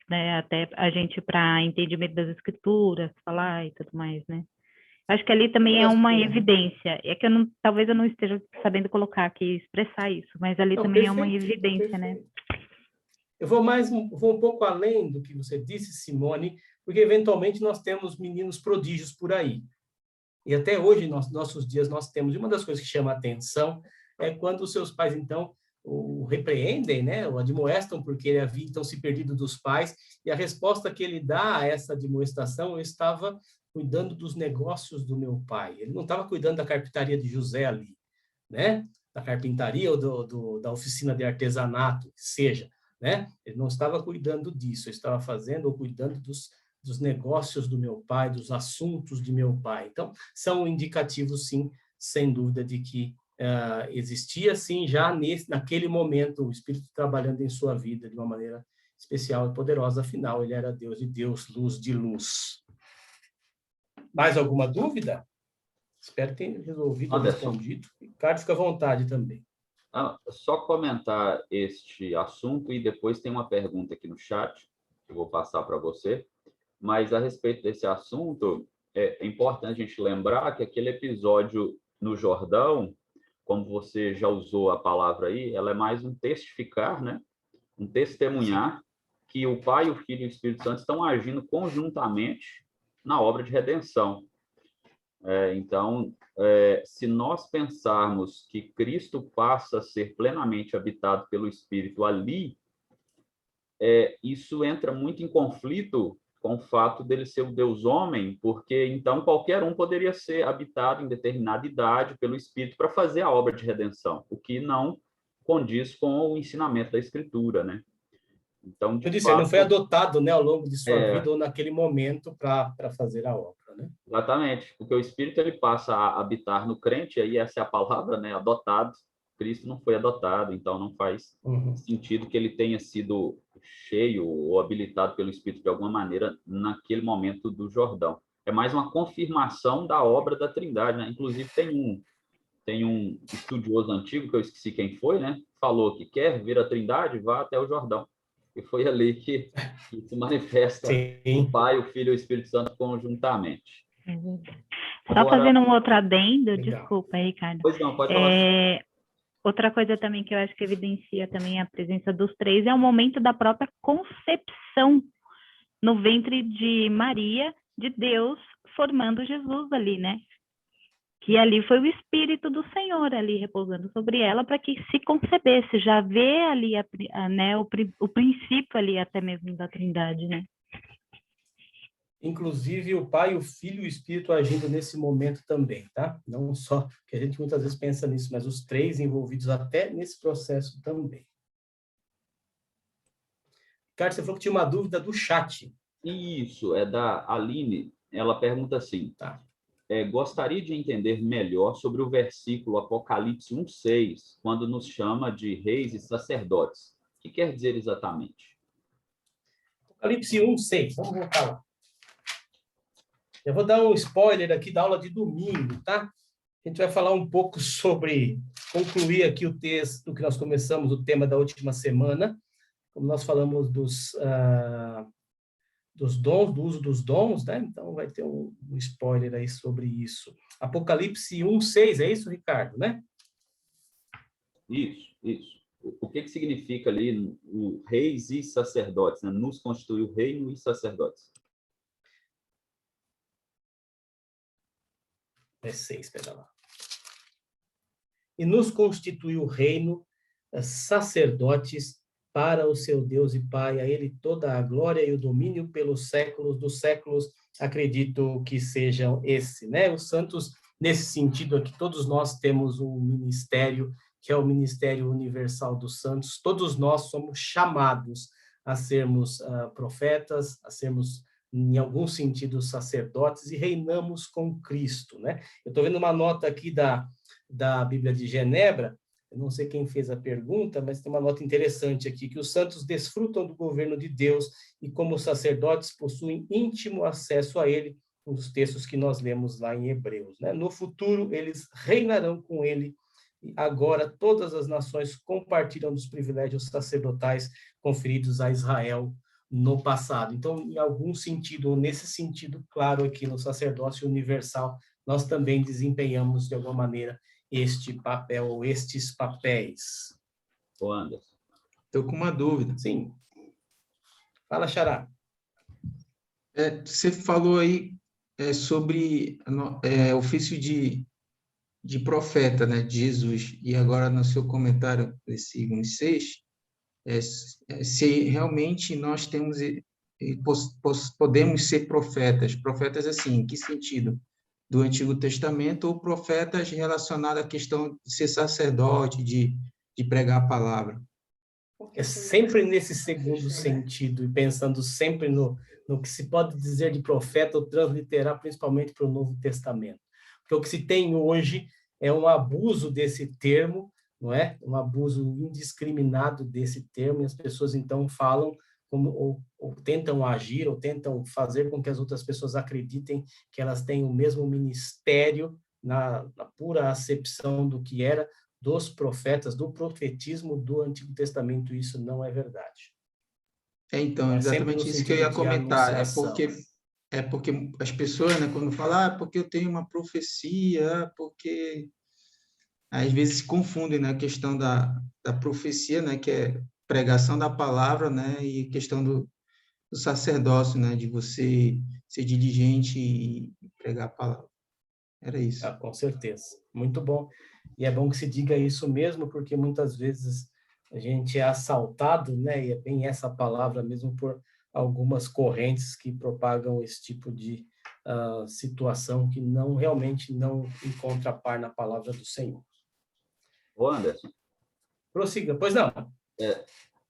né, até a gente para entendimento das escrituras, falar e tudo mais, né. Acho que ali também é uma evidência, é que talvez eu não esteja sabendo colocar aqui, expressar isso, mas ali também é uma evidência, né. Eu vou um pouco além do que você disse, Simone, porque eventualmente nós temos meninos prodígios por aí. E até hoje, nossos dias, nós temos. E uma das coisas que chama a atenção é quando os seus pais, então, o repreendem, né? O admoestam porque ele havia, então, se perdido dos pais. E a resposta que ele dá a essa admoestação: eu estava cuidando dos negócios do meu pai. Ele não estava cuidando da carpintaria de José ali, né? Da carpintaria ou da oficina de artesanato, que seja, né? Ele não estava cuidando disso, ele estava fazendo ou cuidando dos negócios do meu pai, dos assuntos de meu pai. Então, são indicativos, sim, sem dúvida, de que existia, sim, já naquele momento, o Espírito trabalhando em sua vida de uma maneira especial e poderosa. Afinal, ele era Deus de Deus, luz de luz. Mais alguma dúvida? Espero que tenha resolvido, respondido. Ricardo, fica à vontade também. Só comentar este assunto e depois tem uma pergunta aqui no chat, que eu vou passar para você. Mas, a respeito desse assunto, é importante a gente lembrar que aquele episódio no Jordão, como você já usou a palavra aí, ela é mais um testificar, né? Um testemunhar que o Pai, o Filho e o Espírito Santo estão agindo conjuntamente na obra de redenção. Então, se nós pensarmos que Cristo passa a ser plenamente habitado pelo Espírito ali, isso entra muito em conflito com o fato dele ser o Deus homem, porque então qualquer um poderia ser habitado em determinada idade pelo Espírito para fazer a obra de redenção, o que não condiz com o ensinamento da Escritura, né? Então, de fato, ele não foi adotado, né, ao longo de sua vida ou naquele momento para fazer a obra, né? Exatamente, porque o Espírito ele passa a habitar no crente, aí essa é a palavra, né, adotado. Cristo não foi adotado, então não faz sentido que ele tenha sido cheio ou habilitado pelo Espírito de alguma maneira naquele momento do Jordão. É mais uma confirmação da obra da Trindade, né? Inclusive tem um estudioso antigo, que eu esqueci quem foi, né? Falou que quer ver a Trindade, vá até o Jordão. E foi ali que se manifesta o Pai, o Filho e o Espírito Santo conjuntamente. Só fazendo um outro adendo, Legal. Desculpa, Ricardo. Pois não, pode falar. Outra coisa também que eu acho que evidencia também a presença dos três é o momento da própria concepção no ventre de Maria de Deus formando Jesus ali, né? Que ali foi o Espírito do Senhor ali repousando sobre ela para que se concebesse, já vê ali né, o princípio ali até mesmo da Trindade, né? Inclusive o Pai, o Filho e o Espírito agindo nesse momento também, tá? Não só, que a gente muitas vezes pensa nisso, mas os três envolvidos até nesse processo também. Ricardo, você falou que tinha uma dúvida do chat. Isso, é da Aline. Ela pergunta assim, Tá. Gostaria de entender melhor sobre o versículo Apocalipse 1:6, quando nos chama de reis e sacerdotes. O que quer dizer exatamente? Apocalipse 1:6, vamos voltar lá. Eu vou dar um spoiler aqui da aula de domingo, tá? A gente vai falar um pouco sobre, concluir aqui o texto que nós começamos, o tema da última semana, como nós falamos dos dons, do uso dos dons, né? Então vai ter um spoiler aí sobre isso. Apocalipse 1:6, é isso, Ricardo, né? Isso. O que significa ali o reis e sacerdotes, né? Nos constituiu reino e sacerdotes. É 6, pera lá. E nos constituiu reino, sacerdotes para o seu Deus e Pai, a ele toda a glória e o domínio pelos séculos dos séculos, acredito que sejam esse, né? Os santos, nesse sentido aqui, todos nós temos um ministério, que é o Ministério Universal dos Santos, todos nós somos chamados a sermos profetas, a sermos, em algum sentido, sacerdotes, e reinamos com Cristo, né? Eu estou vendo uma nota aqui da Bíblia de Genebra, eu não sei quem fez a pergunta, mas tem uma nota interessante aqui, que os santos desfrutam do governo de Deus e, como sacerdotes, possuem íntimo acesso a ele, um dos textos que nós lemos lá em Hebreus, né? No futuro, eles reinarão com ele, e agora todas as nações compartilham dos privilégios sacerdotais conferidos a Israel no passado. Então, em algum sentido, ou nesse sentido claro aqui no sacerdócio universal, nós também desempenhamos, de alguma maneira, este papel ou estes papéis. Ô, Anderson. Estou com uma dúvida. Sim. Fala, Xará. Você falou aí sobre ofício de profeta, né, de Jesus, e agora no seu comentário, esse 1:6, se realmente nós temos podemos ser profetas assim, em que sentido? Do Antigo Testamento, ou profetas relacionados à questão de ser sacerdote, de pregar a palavra? É sempre nesse segundo sentido, e pensando sempre no que se pode dizer de profeta, ou transliterar principalmente para o Novo Testamento. Porque o que se tem hoje é um abuso desse termo, não é? Um abuso indiscriminado desse termo, e as pessoas então falam ou tentam agir, ou tentam fazer com que as outras pessoas acreditem que elas têm o mesmo ministério na pura acepção do que era dos profetas, do profetismo do Antigo Testamento. Isso não é verdade. Então, exatamente isso que eu ia comentar. É porque as pessoas, né, quando falam, porque eu tenho uma profecia, porque às vezes se confundem, né, a questão da profecia, né, que é pregação da palavra, né, e questão do sacerdócio, né, de você ser diligente e pregar a palavra. Era isso. Com certeza. Muito bom. E é bom que se diga isso mesmo, porque muitas vezes a gente é assaltado, né, e é bem essa palavra mesmo, por algumas correntes que propagam esse tipo de situação que realmente não encontra par na palavra do Senhor. Ô, Anderson. Prossiga. Pois não.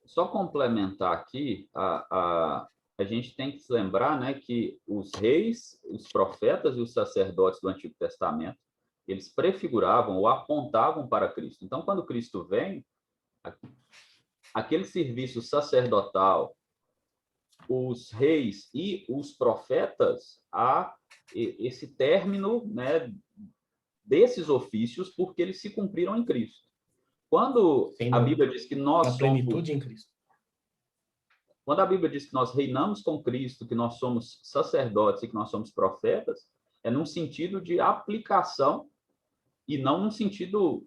Só complementar aqui, a gente tem que se lembrar, né, que os reis, os profetas e os sacerdotes do Antigo Testamento, eles prefiguravam ou apontavam para Cristo. Então, quando Cristo vem, aquele serviço sacerdotal, os reis e os profetas, há esse término, né, desses ofícios, porque eles se cumpriram em Cristo. Quando a Bíblia diz que nós somos... plenitude em Cristo. Quando a Bíblia diz que nós reinamos com Cristo, que nós somos sacerdotes e que nós somos profetas, é num sentido de aplicação e não num sentido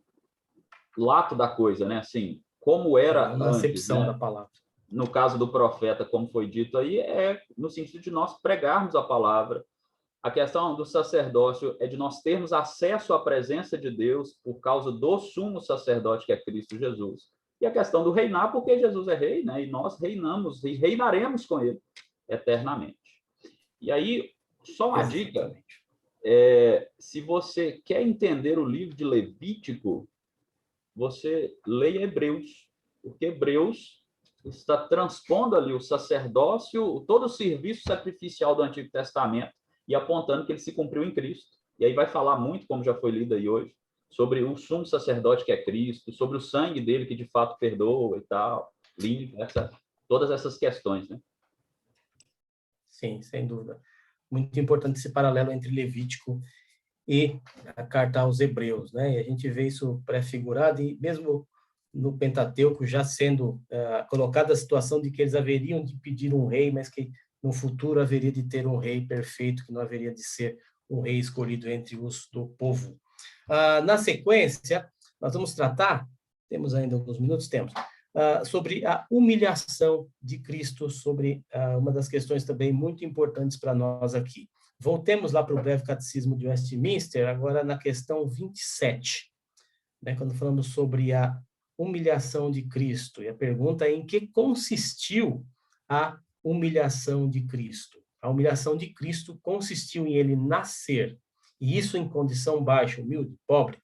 lato da coisa, né? Assim, como era na antes, acepção, né? da palavra. No caso do profeta, como foi dito aí, é no sentido de nós pregarmos a palavra, A questão do sacerdócio é de nós termos acesso à presença de Deus por causa do sumo sacerdote, que é Cristo Jesus. E a questão do reinar, porque Jesus é rei, né? E nós reinamos e reinaremos com ele eternamente. E aí, só uma dica, se você quer entender o livro de Levítico, você leia Hebreus, porque Hebreus está transpondo ali o sacerdócio, todo o serviço sacrificial do Antigo Testamento e apontando que ele se cumpriu em Cristo. E aí vai falar muito, como já foi lido aí hoje, sobre o sumo sacerdote que é Cristo, sobre o sangue dele que de fato perdoa e tal, limpa, todas essas questões, né? Sim, sem dúvida. Muito importante esse paralelo entre Levítico e a carta aos Hebreus, né? E a gente vê isso pré-figurado e mesmo no Pentateuco já sendo colocada a situação de que eles haveriam de pedir um rei, mas que no futuro haveria de ter um rei perfeito, que não haveria de ser um rei escolhido entre os do povo. Na sequência, nós vamos tratar, temos ainda alguns minutos, sobre a humilhação de Cristo, sobre uma das questões também muito importantes para nós aqui. Voltemos lá para o breve catecismo de Westminster, agora na questão 27, né, quando falamos sobre a humilhação de Cristo, e a pergunta é em que consistiu a humilhação de Cristo. A humilhação de Cristo consistiu em ele nascer, e isso em condição baixa, humilde, pobre,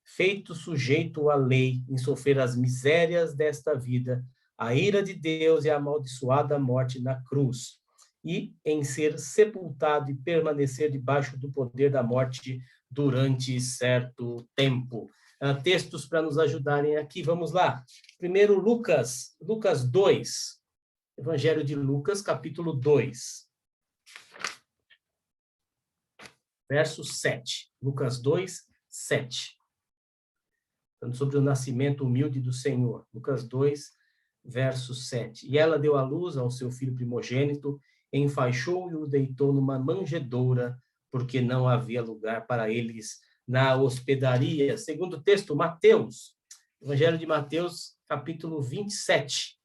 feito sujeito à lei, em sofrer as misérias desta vida, a ira de Deus e a amaldiçoada morte na cruz, e em ser sepultado e permanecer debaixo do poder da morte durante certo tempo. Textos para nos ajudarem aqui, vamos lá. Primeiro, Lucas 2, Evangelho de Lucas, capítulo 2, verso 7. Lucas 2, 7. Falando sobre o nascimento humilde do Senhor. Lucas 2, verso 7. E ela deu à luz ao seu filho primogênito, enfaixou e o deitou numa manjedoura, porque não havia lugar para eles na hospedaria. Segundo texto, Mateus, Evangelho de Mateus, capítulo 27,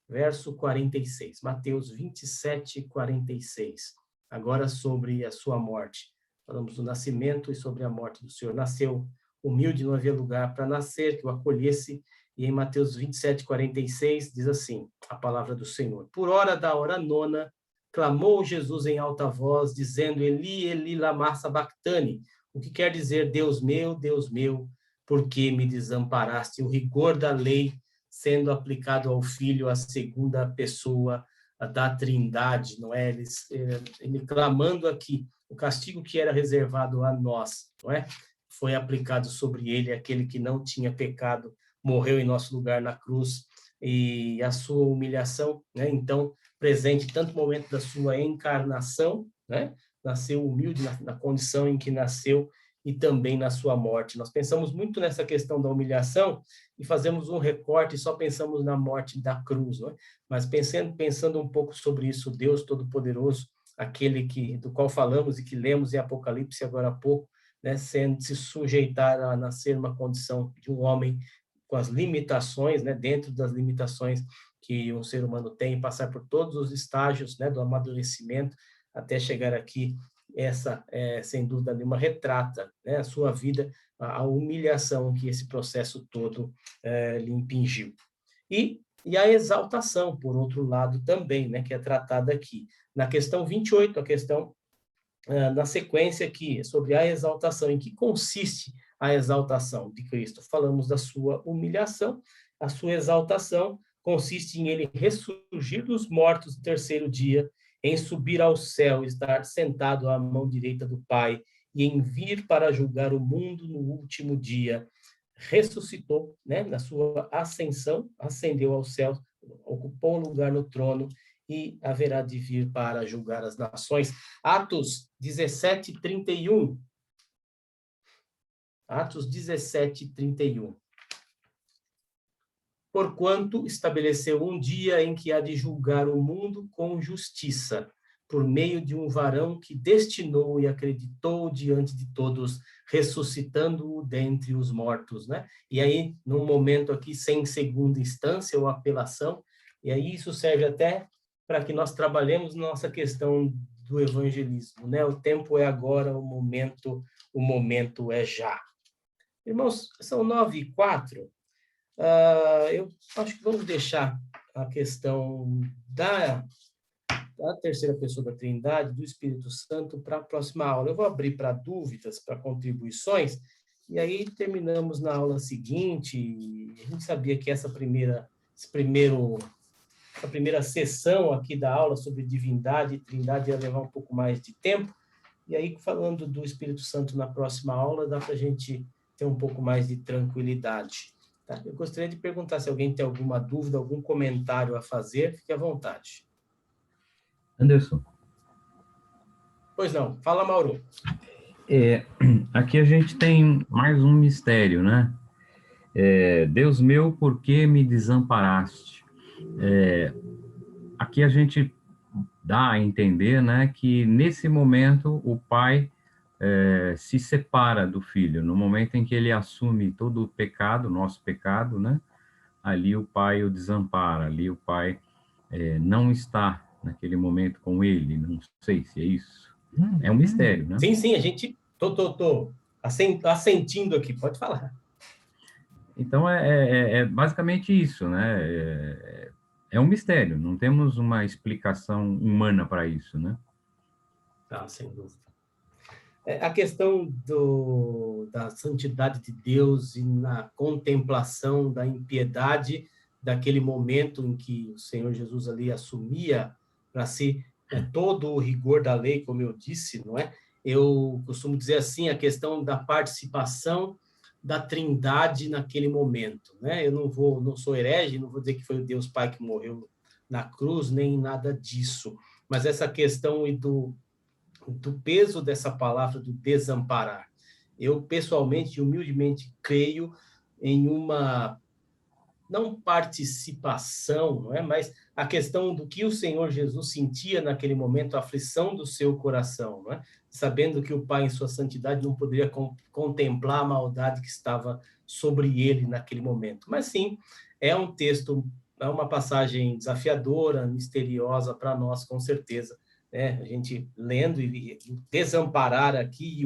verso 46. Mateus 27, 46. Agora sobre a sua morte. Falamos do nascimento e sobre a morte do Senhor. Nasceu humilde, não havia lugar para nascer, que o acolhesse. E em Mateus 27, 46, diz assim, a palavra do Senhor. Por hora da hora nona, clamou Jesus em alta voz, dizendo, Eli, Eli, lama sabachthani, o que quer dizer, Deus meu, por que me desamparaste? O rigor da lei sendo aplicado ao Filho, a segunda pessoa da Trindade, não é? Ele clamando aqui, o castigo que era reservado a nós, não é? Foi aplicado sobre ele, aquele que não tinha pecado, morreu em nosso lugar na cruz, e a sua humilhação, né? Então, presente tanto no momento da sua encarnação, né? Nasceu humilde na condição em que nasceu, e também na sua morte. Nós pensamos muito nessa questão da humilhação e fazemos um recorte e só pensamos na morte da cruz, não é? Mas pensando um pouco sobre isso, Deus Todo-Poderoso, aquele do qual falamos e que lemos em Apocalipse agora há pouco, né, se sujeitar a nascer uma condição de um homem com as limitações, né, dentro das limitações que um ser humano tem, passar por todos os estágios, né, do amadurecimento até chegar aqui. Essa, sem dúvida nenhuma, retrata, né, a sua vida, a humilhação que esse processo todo lhe impingiu. E a exaltação, por outro lado, também, né, que é tratada aqui. Na questão 28, a questão na sequência aqui, sobre a exaltação, em que consiste a exaltação de Cristo. Falamos da sua humilhação, a sua exaltação consiste em ele ressurgir dos mortos no terceiro dia, em subir ao céu, estar sentado à mão direita do Pai, e em vir para julgar o mundo no último dia. Ressuscitou, né, na sua ascensão, ascendeu ao céu, ocupou um lugar no trono, e haverá de vir para julgar as nações. Atos 17, 31. Atos 17, 31. Porquanto estabeleceu um dia em que há de julgar o mundo com justiça, por meio de um varão que destinou e acreditou diante de todos, ressuscitando-o dentre os mortos, né? E aí, num momento aqui, sem segunda instância ou apelação, e aí isso serve até para que nós trabalhemos nossa questão do evangelismo, né? O tempo é agora, o momento é já. Irmãos, são 9h04. Eu acho que vamos deixar a questão da terceira pessoa da Trindade, do Espírito Santo, para a próxima aula. Eu vou abrir para dúvidas, para contribuições, e aí terminamos na aula seguinte. A gente sabia que essa primeira sessão aqui da aula sobre divindade e trindade ia levar um pouco mais de tempo, e aí, falando do Espírito Santo na próxima aula, dá para a gente ter um pouco mais de tranquilidade. Tá? Eu gostaria de perguntar se alguém tem alguma dúvida, algum comentário a fazer, fique à vontade. Anderson. Pois não, fala, Mauro. Aqui a gente tem mais um mistério, né? Deus meu, por que me desamparaste? Aqui a gente dá a entender, né, que nesse momento o pai se separa do filho. No momento em que ele assume todo o pecado, nosso pecado, né? Ali o pai o desampara, ali o pai não está naquele momento com ele. Não sei se é isso. É um mistério, né? Sim, a gente... Tô assentindo aqui, pode falar. Então, é basicamente isso, né? É um mistério, não temos uma explicação humana para isso, né? Sem dúvida. A questão da santidade de Deus e na contemplação da impiedade daquele momento em que o Senhor Jesus ali assumia para si todo o rigor da lei, como eu disse, não é? Eu costumo dizer assim, a questão da participação da Trindade naquele momento, né? Eu não sou herege, não vou dizer que foi o Deus Pai que morreu na cruz, nem nada disso, mas essa questão do peso dessa palavra do desamparar. Eu, pessoalmente e humildemente, creio em uma, não participação, não é? Mas a questão do que o Senhor Jesus sentia naquele momento, a aflição do seu coração, não é? Sabendo que o Pai, em sua santidade, não poderia contemplar a maldade que estava sobre ele naquele momento. Mas sim, é um texto, é uma passagem desafiadora, misteriosa para nós, com certeza. A gente lendo e desamparar aqui,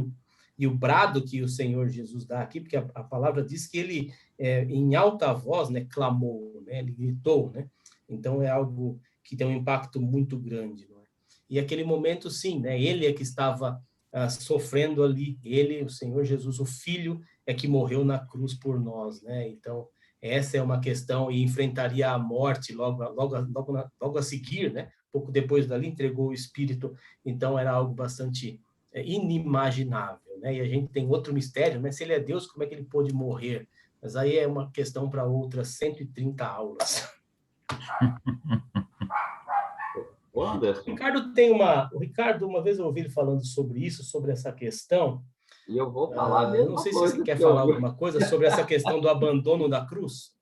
e o brado que o Senhor Jesus dá aqui, porque a palavra diz que ele, em alta voz, né, clamou, né, ele gritou, né? Então é algo que tem um impacto muito grande, não é? E aquele momento, sim, né, ele é que estava sofrendo ali, ele, o Senhor Jesus, o Filho, é que morreu na cruz por nós, né? Então essa é uma questão, e enfrentaria a morte logo a seguir, né? Pouco depois dali, entregou o Espírito, então era algo bastante inimaginável, né? E a gente tem outro mistério, né? Se ele é Deus, como é que ele pôde morrer? Mas aí é uma questão para outras 130 aulas. Anderson. O Ricardo, uma vez eu ouvi ele falando sobre isso, sobre essa questão. E eu vou falar mesmo. Não sei se você quer falar alguma coisa sobre essa questão do abandono da cruz.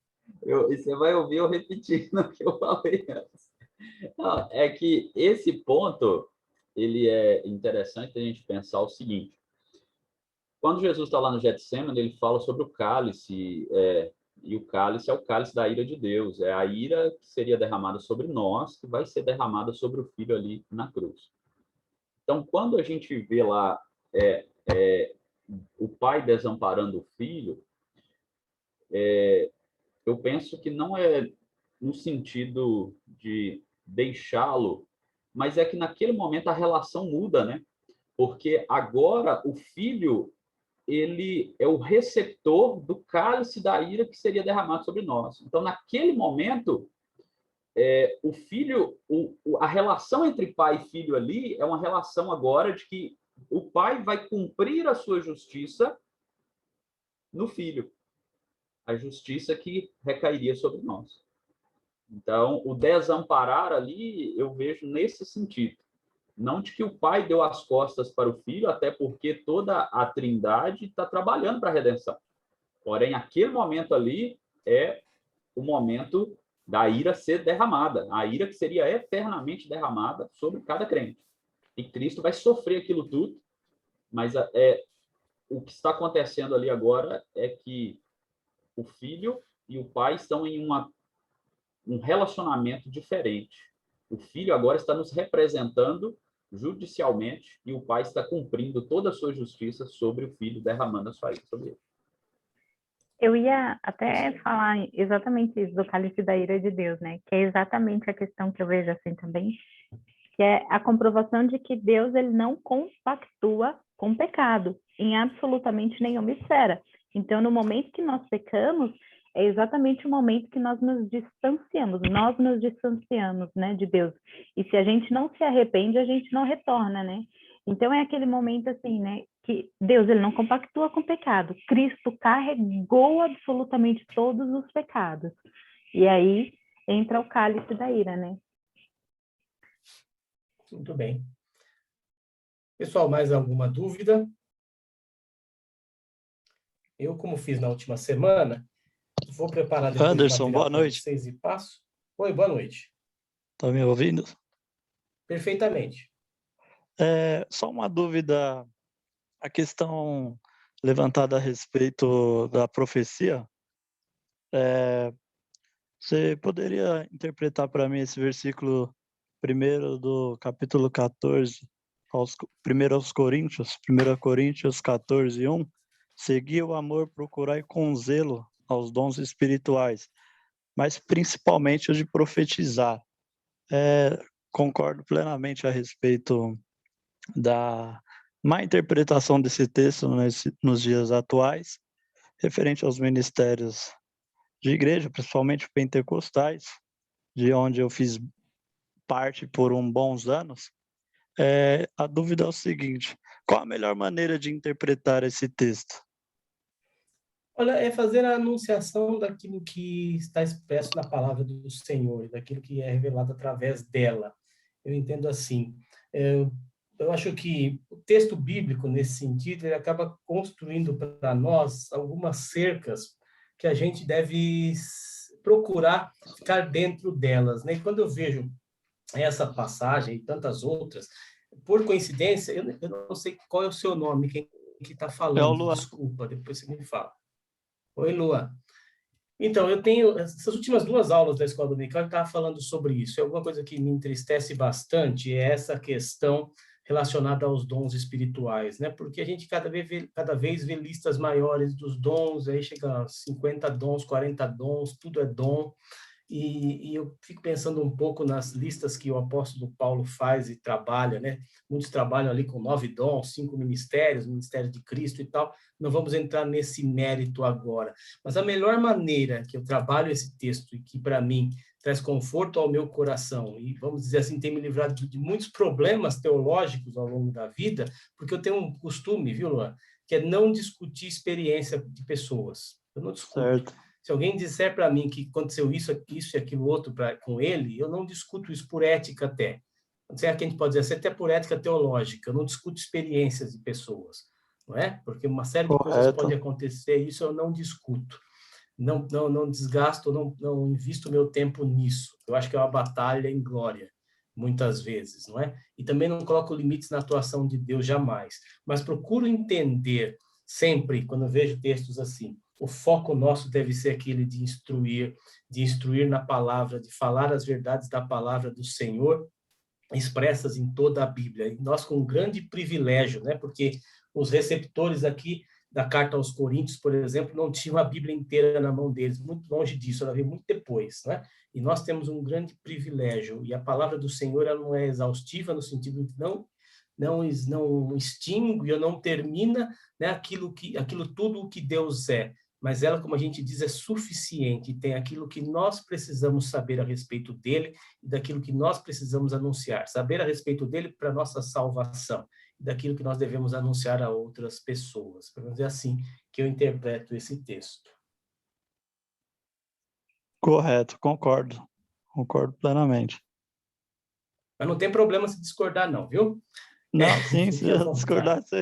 E você vai ouvir eu repetindo o que eu falei antes. Não, é que esse ponto, ele é interessante a gente pensar o seguinte. Quando Jesus está lá no Getsemane, ele fala sobre o cálice, e o cálice é o cálice da ira de Deus, é a ira que seria derramada sobre nós, que vai ser derramada sobre o Filho ali na cruz. Então, quando a gente vê lá o pai desamparando o filho, eu penso que não é no sentido de deixá-lo, mas é que naquele momento a relação muda, né? Porque agora o filho, ele é o receptor do cálice da ira que seria derramado sobre nós. Então, naquele momento, o filho, a relação entre pai e filho ali é uma relação agora de que o pai vai cumprir a sua justiça no filho, a justiça que recairia sobre nós. Então, o desamparar ali, eu vejo nesse sentido. Não de que o pai deu as costas para o filho, até porque toda a Trindade está trabalhando para a redenção. Porém, aquele momento ali é o momento da ira ser derramada, a ira que seria eternamente derramada sobre cada crente. E Cristo vai sofrer aquilo tudo, mas o que está acontecendo ali agora é que o filho e o pai estão em um relacionamento diferente. O filho agora está nos representando judicialmente, e o pai está cumprindo toda a sua justiça sobre o filho, derramando a sua ira sobre ele. Eu ia até falar exatamente isso, do cálice da ira de Deus, né? Que é exatamente a questão que eu vejo assim também, que é a comprovação de que Deus ele não compactua com o pecado em absolutamente nenhuma esfera. Então, no momento que nós pecamos, é exatamente o momento que nós nos distanciamos, né, de Deus. E se a gente não se arrepende, a gente não retorna, né? Então, é aquele momento assim, né, que Deus ele não compactua com o pecado. Cristo carregou absolutamente todos os pecados. E aí entra o cálice da ira, né? Muito bem. Pessoal, mais alguma dúvida? Eu, como fiz na última semana, vou preparar depois Anderson, boa noite. Vocês e passo. Oi, boa noite. Tá me ouvindo? Perfeitamente. Só uma dúvida, a questão levantada a respeito da profecia, você poderia interpretar para mim esse versículo primeiro do capítulo 14, primeiro aos Coríntios, 1 Coríntios 14, 1, segui o amor, procurai com zelo aos dons espirituais, mas principalmente o de profetizar. Concordo plenamente a respeito da má interpretação desse texto nos dias atuais, referente aos ministérios de igreja, principalmente pentecostais, de onde eu fiz parte por bons anos. A dúvida é o seguinte: qual a melhor maneira de interpretar esse texto? Olha, é fazer a anunciação daquilo que está expresso na palavra do Senhor, daquilo que é revelado através dela. Eu entendo assim. Eu acho que o texto bíblico, nesse sentido, ele acaba construindo para nós algumas cercas que a gente deve procurar ficar dentro delas, né? E quando eu vejo essa passagem e tantas outras, por coincidência, eu não sei qual é o seu nome, quem que está falando. É o Luan. Desculpa, depois você me fala. Oi, Lua. Então, eu tenho essas últimas 2 aulas da Escola Dominical, eu estava falando sobre isso. É alguma coisa que me entristece bastante, é essa questão relacionada aos dons espirituais, né? Porque a gente cada vez vê listas maiores dos dons, aí chega a 50 dons, 40 dons, tudo é dom. E eu fico pensando um pouco nas listas que o apóstolo Paulo faz e trabalha, né? Muitos trabalham ali com 9 dons, 5 ministérios, o ministério de Cristo e tal. Não vamos entrar nesse mérito agora. Mas a melhor maneira que eu trabalho esse texto e que, para mim, traz conforto ao meu coração e, vamos dizer assim, tem me livrado de muitos problemas teológicos ao longo da vida, porque eu tenho um costume, viu, Luan, que é não discutir experiência de pessoas. Eu não discuto. Certo. Se alguém disser para mim que aconteceu isso e aquilo outro com ele, eu não discuto isso por ética até. Não sei que a gente pode dizer, até por ética teológica. Eu não discuto experiências de pessoas, não é? Porque uma série de coisas pode acontecer, isso eu não discuto. Não desgasto, não invisto meu tempo nisso. Eu acho que é uma batalha em glória, muitas vezes, não é? E também não coloco limites na atuação de Deus jamais. Mas procuro entender sempre, quando eu vejo textos assim, o foco nosso deve ser aquele de instruir na palavra, de falar as verdades da palavra do Senhor, expressas em toda a Bíblia. E nós com um grande privilégio, né? Porque os receptores aqui da carta aos Coríntios, por exemplo, não tinham a Bíblia inteira na mão deles, muito longe disso, ela veio muito depois, né? E nós temos um grande privilégio, e a palavra do Senhor ela não é exaustiva, no sentido de não extingue ou não termina, né, aquilo tudo o que Deus é, mas ela, como a gente diz, é suficiente, tem aquilo que nós precisamos saber a respeito dele e daquilo que nós precisamos anunciar, saber a respeito dele para nossa salvação, e daquilo que nós devemos anunciar a outras pessoas. Pelo menos é assim que eu interpreto esse texto. Correto, concordo plenamente. Mas não tem problema se discordar não, viu? Não, sim, se eu discordasse,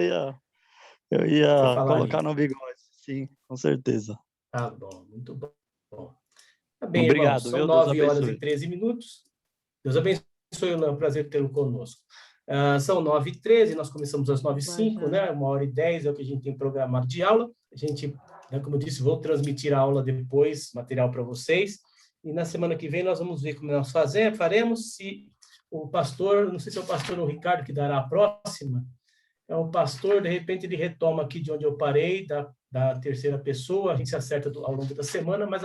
eu ia colocar no bigode, sim, com certeza. Tá bom, muito bom. Tá bem, obrigado, irmãos, são 9h13. Deus abençoe, é um prazer tê-lo conosco. São 9h13, nós começamos às 9h05, né? 1h10 é o que a gente tem programado de aula. A gente, né, como eu disse, vou transmitir a aula depois, material para vocês. E na semana que vem nós vamos ver como nós faremos, se o pastor, não sei se é o pastor ou o Ricardo que dará a próxima, é um pastor, de repente ele retoma aqui de onde eu parei, da terceira pessoa, a gente se acerta ao longo da semana, mas